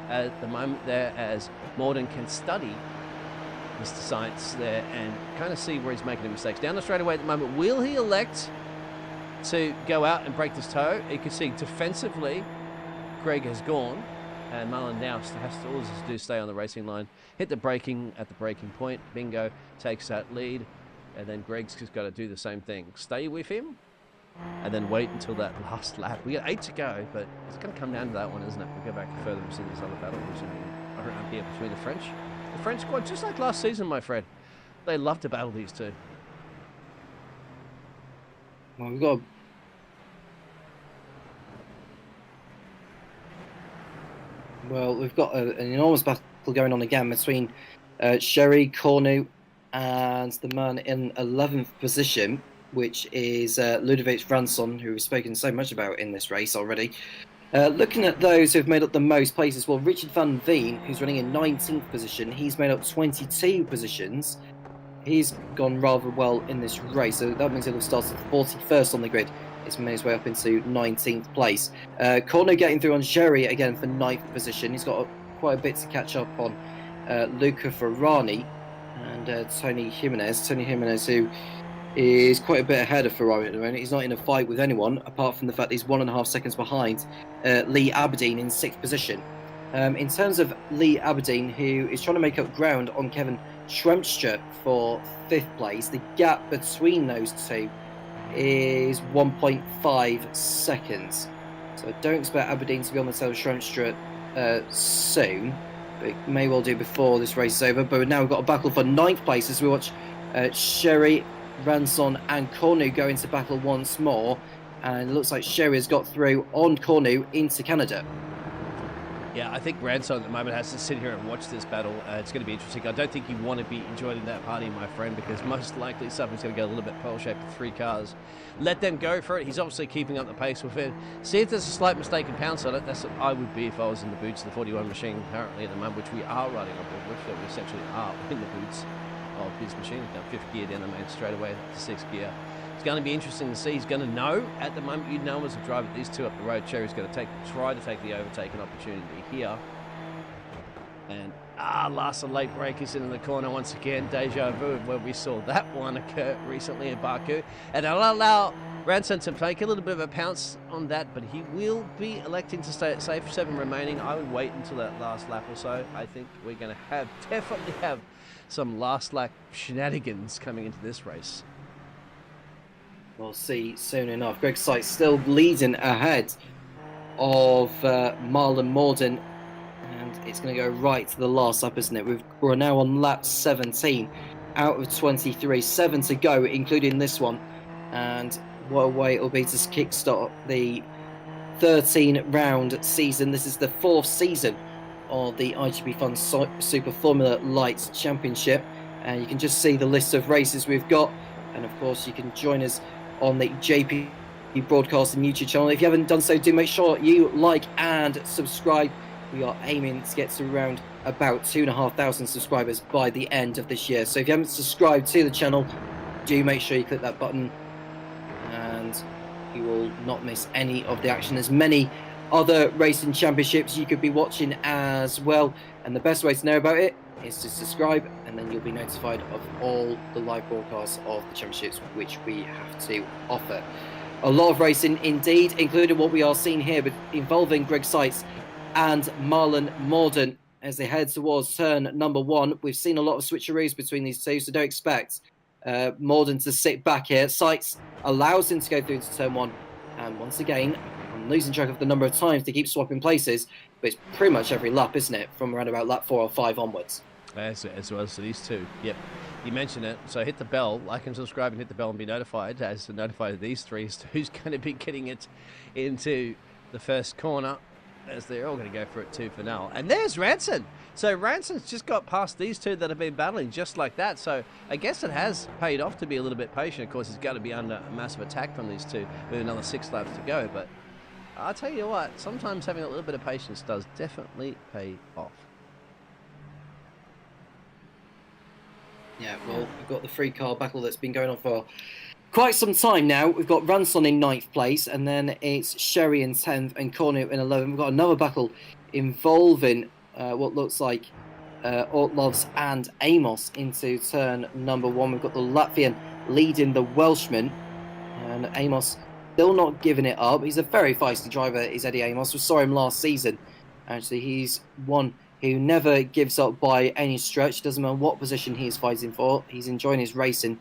at the moment there as Morden can study Mr. Science there and kind of see where he's making the mistakes. Down the straightaway at the moment, will he elect to go out and break this toe? You can see defensively, Greg has gone, and Mullen now has to all to do stay on the racing line, hit the braking at the braking point. Bingo takes that lead, and then Greg's just got to do the same thing. Stay with him, and then wait until that last lap. We got 8 to go, but it's going to come down to that one, isn't it? We'll go back further and see this other battle around here between the French squad, just like last season, my friend. They love to battle these two. Well, we've got an enormous battle going on again between Sherry, Cornu, and the man in 11th position. which is Ludovic Ranson, who we've spoken so much about in this race already. Looking at those who've made up the most places, well, Richard van Veen, who's running in 19th position, he's made up 22 positions. He's gone rather well in this race, so that means he'll have started 41st on the grid. He's made his way up into 19th place. Corno getting through on Sherry again for 9th position. He's got quite a bit to catch up on Luca Ferrani and Tony Jimenez. Tony Jimenez, who is quite a bit ahead of Ferrari at the moment. He's not in a fight with anyone, apart from the fact that he's 1.5 seconds behind Lee Aberdeen in 6th position. In terms of Lee Aberdeen, who is trying to make up ground on Kevin Schremstra for 5th place, the gap between those two is 1.5 seconds. So I don't expect Aberdeen to be on the tail of Schremstra soon, but it may well do before this race is over. But now we've got a battle for 9th place as we watch Sherry, Ranson and Cornu go into battle once more, and it looks like Sherry has got through on Cornu into Canada. Yeah, I think Ranson at the moment has to sit here and watch this battle. It's going to be interesting. I don't think you want to be joining that party, my friend, because most likely something's going to go a little bit pole-shaped with 3 cars. Let them go for it. He's obviously keeping up the pace with it. See if there's a slight mistake and pounce on it. That's what I would be if I was in the boots of the 41 machine currently at the moment, which we are riding on board with. So we essentially are in the boots of his machine. He's got 5th gear down the main straight away to 6th gear. It's going to be interesting to see. He's going to know at the moment. You know as a driver, these two up the road. Sherry's going to try to take the overtaking opportunity here. And last of late breakers into the corner once again. Deja vu where we saw that one occur recently in Baku. And I'll allow Ranson to take a little bit of a pounce on that, but he will be electing to stay at safe. 7 remaining. I would wait until that last lap or so. I think we're going to definitely have some last lap shenanigans coming into this race. We'll see soon enough. Greg Sykes still leading ahead of Marlon Morden, and it's going to go right to the last lap, isn't it? We're now on lap 17 out of 23, 7 to go, including this one, and what a way it'll be to kickstart the 13-round season. This is the 4th season of the iGPFun Super Formula Lights Championship, and you can just see the list of races we've got, and of course you can join us on the JPBroadcasting YouTube channel. If you haven't done so, do make sure you like and subscribe. We are aiming to get to around about 2,500 subscribers by the end of this year, so if you haven't subscribed to the channel, do make sure you click that button and you will not miss any of the action. There's many other racing championships you could be watching as well, and the best way to know about it is to subscribe, and then you'll be notified of all the live broadcasts of the championships which we have to offer. A lot of racing indeed, including what we are seeing here, but involving Greg Sykes and Marlon Morden as they head towards turn number 1. We've seen a lot of switcheroos between these two, so don't expect Morden to sit back here. Sykes allows him to go through to turn 1, and once again, I'm losing track of the number of times they keep swapping places, but it's pretty much every lap, isn't it, from around about lap 4 or 5 onwards. As well as these two. Yep, you mentioned it. So hit the bell, like and subscribe, and hit the bell and be notified as to notify these three as to who's going to be getting it into the first corner, as they're all going to go for it too for now. And there's Ranson. So Ranson's just got past these two that have been battling just like that. So I guess it has paid off to be a little bit patient. Of course, he's got to be under a massive attack from these two with another 6 laps to go. But I'll tell you what, sometimes having a little bit of patience does definitely pay off. Yeah, well, we've got the 3-car battle that's been going on for quite some time now. We've got Ranson in 9th place, and then it's Sherry in 10th and Cornu in 11th. We've got another battle involving what looks like Ortlovs and Amos into turn number 1. We've got the Latvian leading the Welshman, and Amos still not giving it up. He's a very feisty driver, is Eddie Amos. We saw him last season. Actually, he's one who never gives up by any stretch. Doesn't matter what position he's fighting for. He's enjoying his racing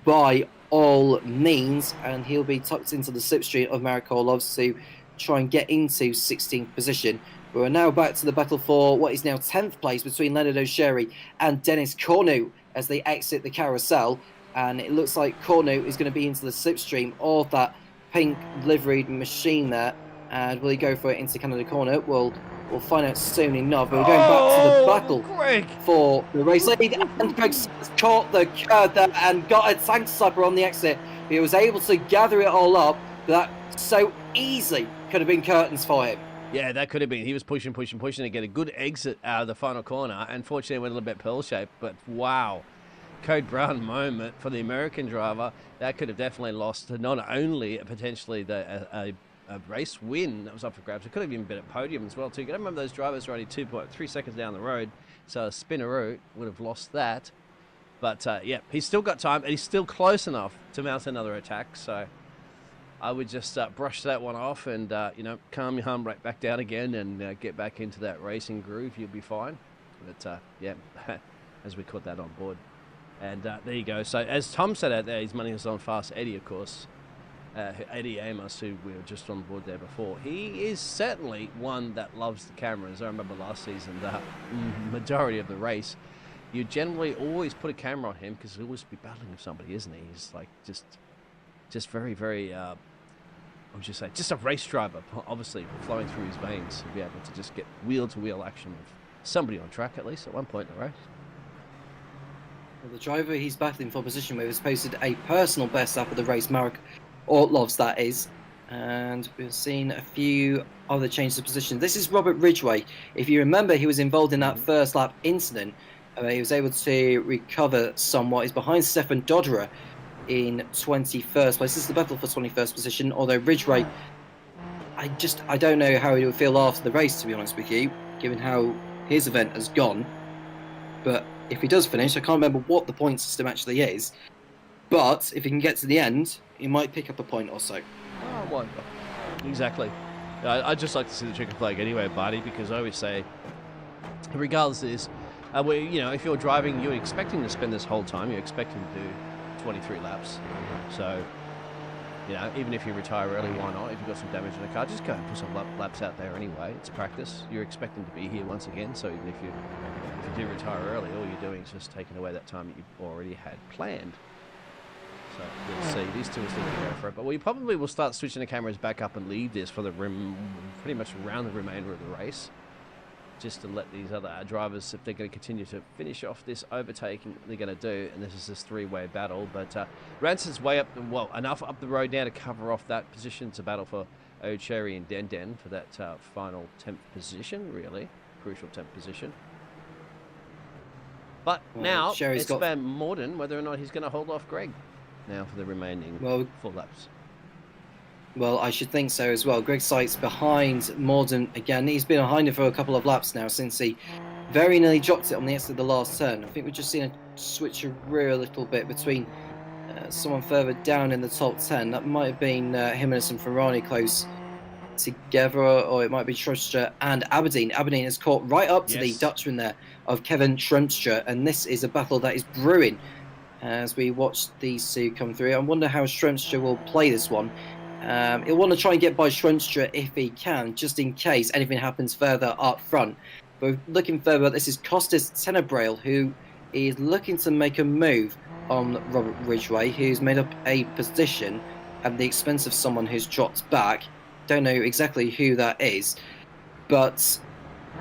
by all means, and he'll be tucked into the slipstream of Marek Orlovs to try and get into 16th position. We're now back to the battle for what is now 10th place between Leonard O'Sherry and Dennis Cornu as they exit the carousel, and it looks like Cornu is going to be into the slipstream of that pink liveried machine there. And will he go for it into Canada corner? We'll find out soon enough. We're going back to the battle for the race lead, and Greg's caught the curve there and got a tank slapper on the exit He was able to gather it all up, but that so easily could have been curtains for him. Yeah, that could have been. He was pushing to get a good exit out of the final corner. Unfortunately, it went a little bit pearl-shaped, but wow. Code Brown moment for the American driver. That could have definitely lost not only potentially a race win that was up for grabs, it could have even been a podium as well too. You got to remember those drivers were only 2.3 seconds down the road, so a Spinaroo would have lost that. But yeah, he's still got time, and he's still close enough to mount another attack, so I would just brush that one off and, you know, calm your hum right back down again and get back into that racing groove. You'll be fine. But, yeah, as we caught that on board. And there you go. So, as Tom said out there, his money was on Fast Eddie, of course. Eddie Amos, who we were just on board there before. He is certainly one that loves the cameras. I remember last season, the majority of the race, you generally always put a camera on him because he'll always be battling with somebody, isn't he? He's like just very, very... what would you say? Just a race driver, obviously flowing through his veins to be able to just get wheel-to-wheel action with somebody on track at least at one point in the race. Well, the driver he's battling for position with has posted a personal best after the race, Marek Ortlovs, that is. And we've seen a few other changes of position. This is Robert Ridgway. If you remember, he was involved in that first lap incident. He was able to recover somewhat. He's behind Stefan Dodderer in 21st place. This is the battle for 21st position, although Ridgway, I don't know how he will feel after the race, to be honest with you, given how his event has gone. But if he does finish, I can't remember what the point system actually is, but if he can get to the end, he might pick up a point or so. Oh, why not? Exactly. I'd just like to see the chicken flag anyway, Barty, because I always say, regardless of this, you know, if you're driving, you're expecting to spend this whole time, you're expecting to do 23 laps. So, you know, even if you retire early, why not? If you've got some damage in the car, just go and put some laps out there anyway. It's practice. You're expecting to be here once again. So even if you do retire early, all you're doing is just taking away that time that you've already had planned. So we'll see. These two are still going to go for it. But we probably will start switching the cameras back up and leave this for the pretty much around the remainder of the race, just to let these other drivers, if they're going to continue to finish off this overtaking, they're going to do. And this is this three-way battle. But Ranson's way up, well, enough up the road now to cover off that position. It's a battle for O'Cherry and Den for that final 10th position, really. Crucial 10th position. But now it's Van Morden whether or not he's going to hold off Greg now for the remaining 4 laps. Well, I should think so as well. Greg Sykes behind Morden again. He's been behind him for a couple of laps now since he very nearly dropped it on the exit of the last turn. I think we've just seen a switcheroo a little bit between someone further down in the top 10. That might have been Jimenez and Ferrari close together, or it might be Schremstra and Aberdeen. Aberdeen has caught right up to the Dutchman there of Kevin Schremstra, and this is a battle that is brewing as we watch these two come through. I wonder how Schremstra will play this one. He'll want to try and get by Schremstra if he can, just in case anything happens further up front. But looking further, this is Costas Tenebrail, who is looking to make a move on Robert Ridgway, who's made up a position at the expense of someone who's dropped back. Don't know exactly who that is, but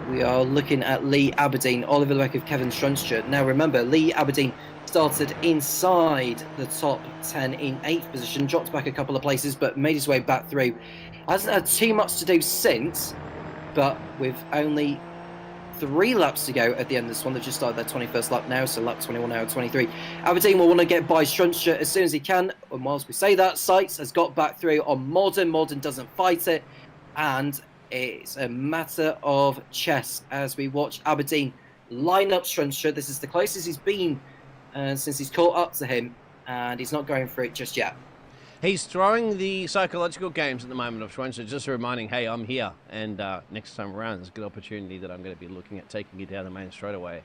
we are looking at Lee Aberdeen, Oliver the back of Kevin Schremstra. Now remember, Lee Aberdeen started inside the top 10 in 8th position, dropped back a couple of places, but made his way back through. Hasn't had too much to do since, but with only 3 laps to go at the end of this one. They've just started their 21st lap now, so lap 21 out of 23. Aberdeen will want to get by Schremstra as soon as he can. And whilst we say that, Sykes has got back through on Morden. Morden doesn't fight it, and it's a matter of chess as we watch Aberdeen line up Schremstra. This is the closest he's been since he's caught up to him, and he's not going for it just yet. He's throwing the psychological games at the moment of Schremstra, just reminding, hey, I'm here, and next time around there's a good opportunity that I'm going to be looking at taking you down the main straightaway,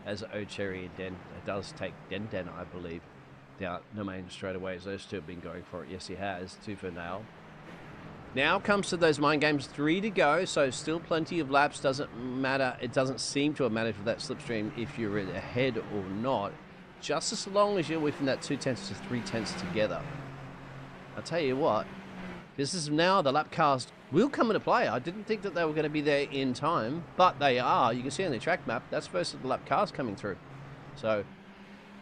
as O'Cherry and Den does take Den, I believe, down the main straightaways. Those two have been going for it. Yes, he has. 2 for now. Now comes to those mind games, 3 to go, so still plenty of laps. Doesn't matter. It doesn't seem to have mattered for that slipstream if you're ahead or not, just as long as you're within that 2/10 to 3/10 together. I'll tell you what, this is now the lap cars will come into play. I didn't think that they were going to be there in time, but they are. You can see on the track map, that's first of the lap cars coming through. So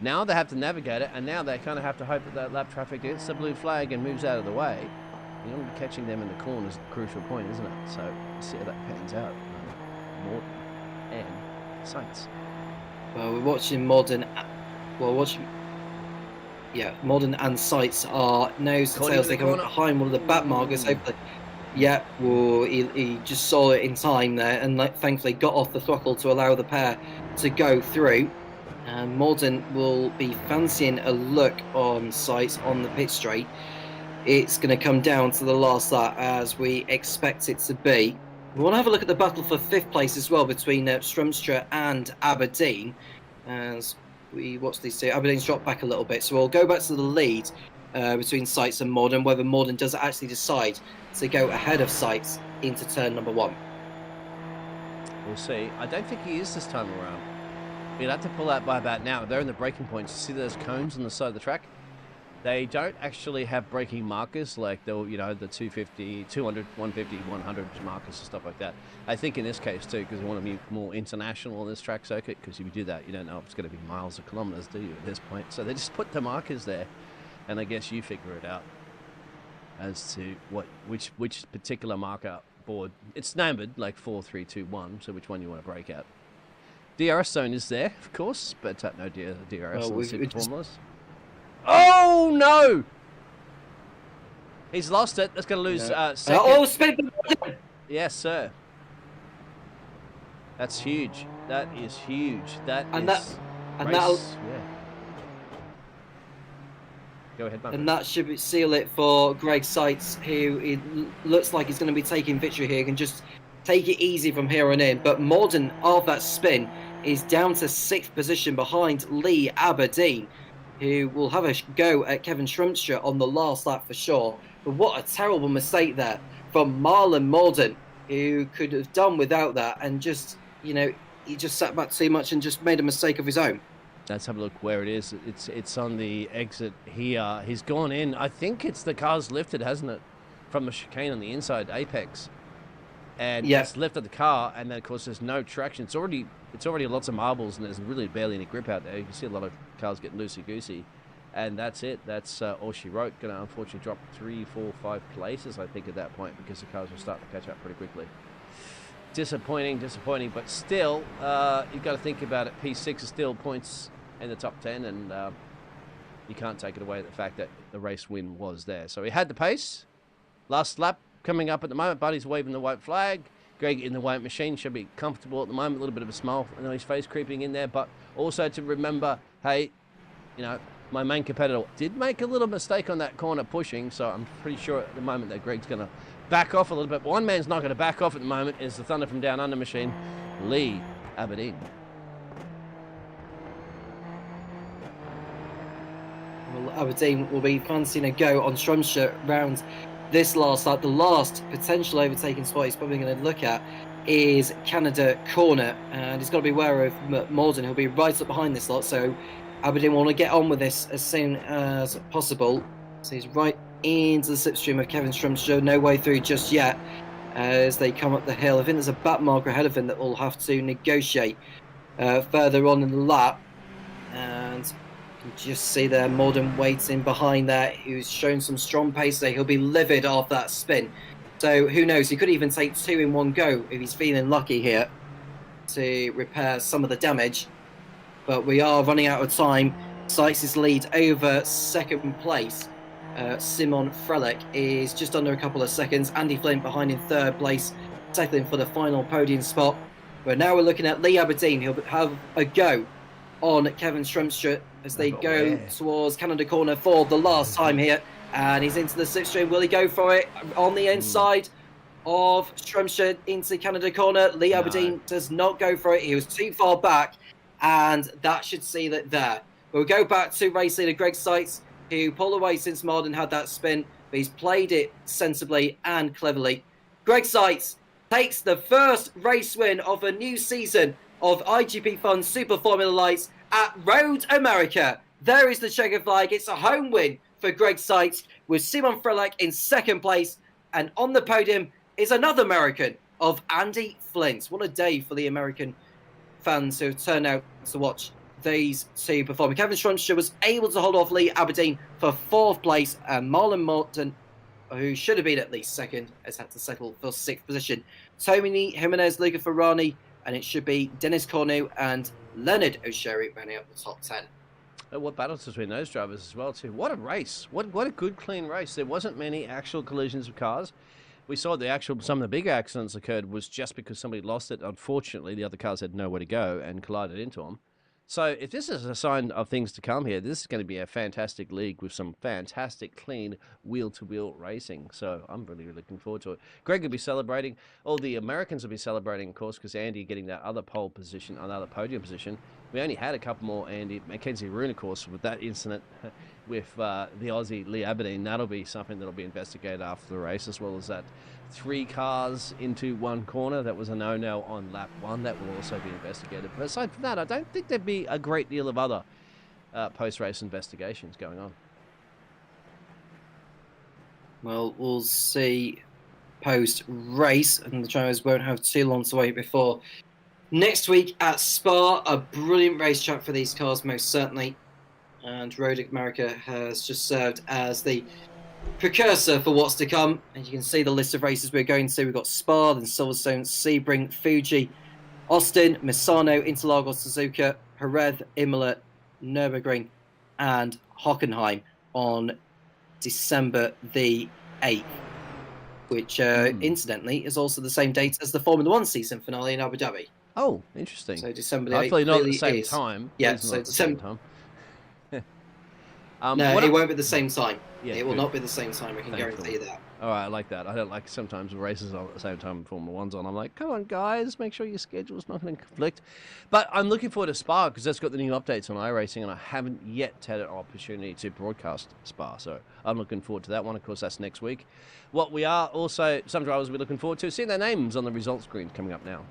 Now they have to navigate it, and now they kind of have to hope that lap traffic gets the blue flag and moves out of the way. You know, catching them in the corner is a crucial point, isn't it? So, see how that pans out. Morton and Saints. Well, we're watching Modern. Well, watching. Yeah, Modern and Sights are nose to tails. They come up behind one of the back markers. Hopefully, yeah. Well, he just saw it in time there, and thankfully got off the throttle to allow the pair to go through. And Modern will be fancying a look on Sights on the pit straight. It's going to come down to the last lap as we expect it to be. We want to have a look at the battle for 5th place as well between Strumstra and Aberdeen. As we watch these two, Aberdeen's dropped back a little bit, so we'll go back to the lead between Sights and Modern, whether Modern does actually decide to go ahead of Sights into turn number 1. We'll see. I don't think he is this time around. He'll have to pull out by about now. They're in the braking points. See those cones on the side of the track? They don't actually have braking markers like the 250, 200, 150, 100 markers and stuff like that. I think in this case too, because they want to be more international on this track circuit, because if you do that, you don't know if it's going to be miles or kilometers, do you, at this point? So they just put the markers there, and I guess you figure it out as to which particular marker board. It's numbered like 4, 3, 2, 1, so which one you want to break out. DRS zone is there, of course, but no DRS on the Super Formulas. Oh, no! He's lost it. That's going to lose second. Spin! Yes, sir. That's huge. That is huge. Race. Yeah. Go ahead, man. And that should seal it for Greg Sights, who it looks like he's going to be taking victory here. He can just take it easy from here on in. But Modern, of that spin, is down to 6th position behind Lee Aberdeen, who will have a go at Kevin Strumstra on the last lap for sure. But what a terrible mistake there from Marlon Morden, who could have done without that and just, he just sat back too much and just made a mistake of his own. Let's have a look where it is. It's on the exit here. He's gone in. I think it's the car's lifted, hasn't it? From the chicane on the inside, apex. And it's lifted the car, and then of course there's no traction. It's already lots of marbles, and there's really barely any grip out there. You can see a lot of cars getting loosey-goosey. And that's it. That's all she wrote. Going to unfortunately drop 3, 4, 5 places, I think, at that point, because the cars will start to catch up pretty quickly. Disappointing, but still, you've got to think about it. P6 is still points in the top 10, and you can't take it away the fact that the race win was there. So he had the pace. Last lap coming up at the moment. Buddy's waving the white flag. Greg in the white machine should be comfortable at the moment. A little bit of a smile on his face creeping in there, but also to remember, hey, my main competitor did make a little mistake on that corner pushing, so I'm pretty sure at the moment that Greg's going to back off a little bit. But one man's not going to back off at the moment is the Thunder from Down Under machine, Lee Aberdeen. Well, Aberdeen will be fancying a go on Strumstra round this last lap. The last potential overtaking spot he's probably going to look at is Canada Corner, and he's got to be aware of Morden, who'll be right up behind this lot, so Aberdeen want to get on with this as soon as possible. So he's right into the slipstream of Kevin Strumstra, no way through just yet as they come up the hill. I think there's a back marker ahead of him that will have to negotiate further on in the lap, and you can just see there Morden waiting behind there, who's shown some strong pace there. He'll be livid after that spin, so who knows, he could even take 2 in one go if he's feeling lucky here to repair some of the damage. But we are running out of time. Sights' lead over second place. Simon Frelick is just under a couple of seconds. Andy Flint behind in third place, settling for the final podium spot. But now we're looking at Lee Aberdeen. He'll have a go on Kevin Strumstra as they go towards Canada Corner for the last time here. And he's into the slipstream. Will he go for it on the inside of Strumstra into Canada Corner? Lee Aberdeen does not go for it. He was too far back, and that should seal it there. We'll go back to race leader Greg Sights, who pulled away since Marden had that spin, but he's played it sensibly and cleverly. Greg Sights takes the first race win of a new season of iGPFun Super Formula Lights at Road America. There is the checker flag. It's a home win for Greg Sights, with Simon Frelick in second place, and on the podium is another American of Andy Flint. What a day for the American fans who have turned out to watch these two performing. Kevin Strumsher was able to hold off Lee Aberdeen for 4th place, and Marlon Morton, who should have been at least 2nd, has had to settle for 6th position. Tony Jimenez, Luca Ferrani, and it should be Dennis Cornu and Leonard O'Sherry rounding up the top 10. What battles between those drivers as well too. What a race. What a good clean race. There wasn't many actual collisions of cars. We saw some of the bigger accidents occurred was just because somebody lost it. Unfortunately, the other cars had nowhere to go and collided into them. So if this is a sign of things to come here, this is going to be a fantastic league with some fantastic, clean, wheel-to-wheel racing. So I'm really looking forward to it. Greg will be celebrating. All the Americans will be celebrating, of course, because Andy getting that other pole position, another podium position. We only had a couple more, Andy. Mackenzie Roon, of course, with that incident with the Aussie Lee Aberdeen. That'll be something that'll be investigated after the race, as well as that 3 cars into one corner. That was a no-no on lap 1. That will also be investigated. But aside from that, I don't think there'd be a great deal of other post-race investigations going on. Well, we'll see post-race, and the drivers won't have too long to wait before next week at Spa. A brilliant racetrack for these cars, most certainly. And Road America has just served as the precursor for what's to come. And you can see the list of races we're going to. We've got Spa, then Silverstone, Sebring, Fuji, Austin, Misano, Interlagos, Suzuka, Jerez, Imola, Nürburgring, and Hockenheim on December the 8th, which incidentally is also the same date as the Formula 1 season finale in Abu Dhabi. Oh, interesting. So December the 8th. Hopefully not at the really same is. time. Yeah, Please so not at the same December. time. No, it won't be the same time. Yeah, it will good. not be the same time. I can Thankful. guarantee you that. All right, I like that. I don't like sometimes races on at the same time Formula 1's on. I'm like, come on, guys, make sure your schedule's not going to conflict. But I'm looking forward to Spa because that's got the new updates on iRacing, and I haven't yet had an opportunity to broadcast Spa. So I'm looking forward to that one. Of course, that's next week. What we are also, some drivers will be looking forward to, seeing their names on the results screen coming up now.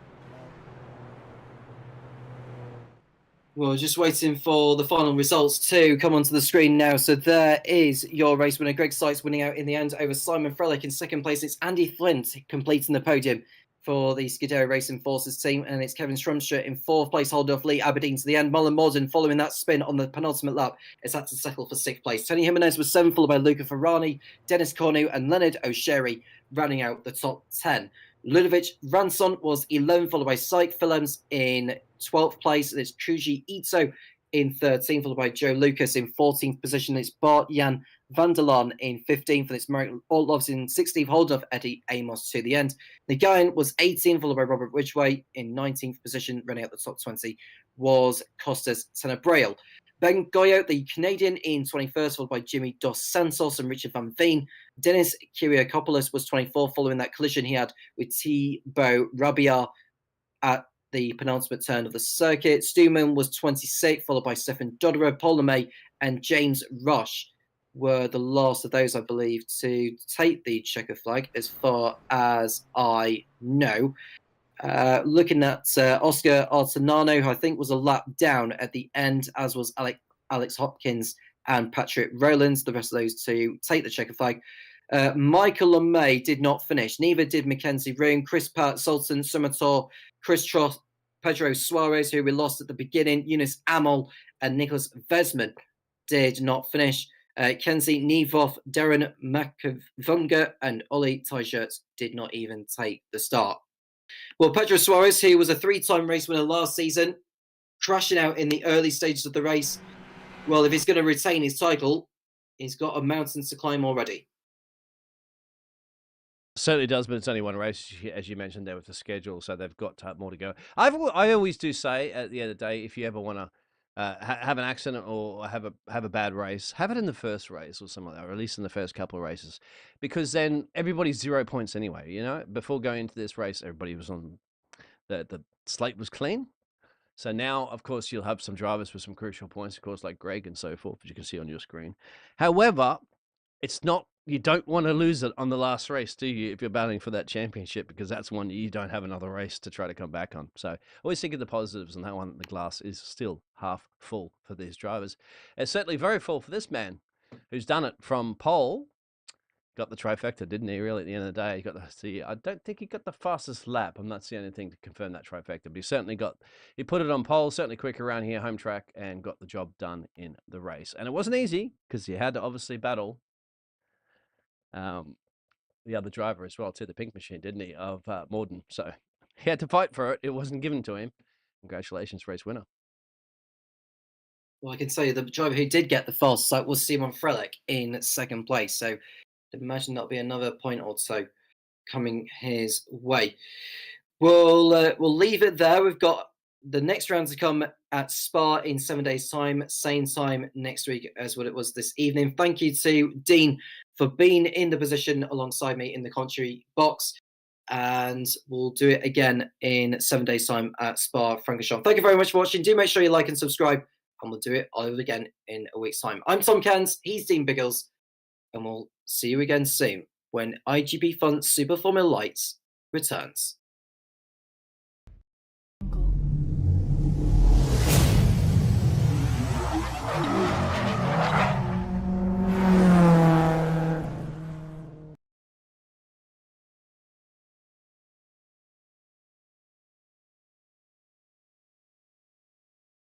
Well, just waiting for the final results to come onto the screen now. So there is your race winner. Greg Sykes winning out in the end over Simon Frelick in 2nd place. It's Andy Flint completing the podium for the Scuderia Racing Forces team. And it's Kevin Strumsher in 4th place, holding off Lee Aberdeen to the end. Mullen Morden following that spin on the penultimate lap is had to settle for 6th place. Tony Jimenez was 7th, followed by Luca Ferrani, Dennis Cornu and Leonard O'Sherry rounding out the top 10. Ludovic Ranson was 11th, followed by Syke Phillips in 12th place. And it's Kuji Ito in 13th, followed by Joe Lucas in 14th position. It's Bart Jan van der Laan in 15th, and it's Marek Orlovs in 16th, hold off Eddie Amos to the end. Nguyen was 18th, followed by Robert Ridgway in 19th position. Running out the top 20 was Costas Tenebrail. Ben Goyo, the Canadian, in 21st, followed by Jimmy Dos Santos and Richard Van Veen. Dennis Kyriakopoulos was 24th, following that collision he had with Thibaut Rabiat at the penultimate turn of the circuit. Stuman was 26th, followed by Stefan Dodderer, Paul LeMay, and James Rush were the last of those, I believe, to take the checker flag, as far as I know. Looking at Oscar Artanano, who I think was a lap down at the end, as was Alex Hopkins and Patrick Rowlands. The rest of those two take the checker flag. Michael LeMay did not finish. Neither did Mackenzie Roon, Chris Pat, Sultan Sumator, Chris Troth, Pedro Suarez, who we lost at the beginning, Eunice Amol, and Nicholas Vesman did not finish. Kenzie Nevoff, Darren Makavunga, and Ollie Tijert did not even take the start. Well, Pedro Suarez, who was a 3-time race winner last season, crashing out in the early stages of the race. Well, if he's going to retain his title, he's got a mountain to climb already. Certainly does, but it's only one race, as you mentioned there with the schedule, so they've got more to go. I always do say at the end of the day, if you ever want to have an accident or have a bad race, have it in the first race or something like that, or at least in the first couple of races, because then everybody's 0 points anyway. You know, before going into this race, everybody was on the slate was clean. So now, of course, you'll have some drivers with some crucial points, of course, like Greg and so forth, as you can see on your screen. However, it's not. You don't want to lose it on the last race, do you, if you're battling for that championship, because that's one you don't have another race to try to come back on. So always think of the positives, and that one, the glass is still half full for these drivers. It's certainly very full for this man who's done it from pole got the trifecta, didn't he? Really, at the end of the day, he got the. I don't think he got the fastest lap. I'm not seeing anything to confirm that trifecta, but he certainly got. He put it on pole, certainly quick around here, home track, and got the job done in the race. And it wasn't easy because he had to obviously battle the other driver as well, too, the pink machine, didn't he? Of Morden. So he had to fight for it. It wasn't given to him. Congratulations, race winner. Well, I can tell you the driver who did get the fastest lap was Simon Frelick in second place. So I'd imagine that'll be another point or so coming his way. We'll leave it there. We've got the next round to come at Spa in 7 days' time, same time next week as what it was this evening. Thank you to Dean for being in the position alongside me in the commentary box. And we'll do it again in 7 days' time at Spa Francorchamps. Thank you very much for watching. Do make sure you like and subscribe, and we'll do it all over again in a week's time. I'm Tom Cairns, he's Dean Biggles, and we'll see you again soon when iGPFun Super Formula Lights returns.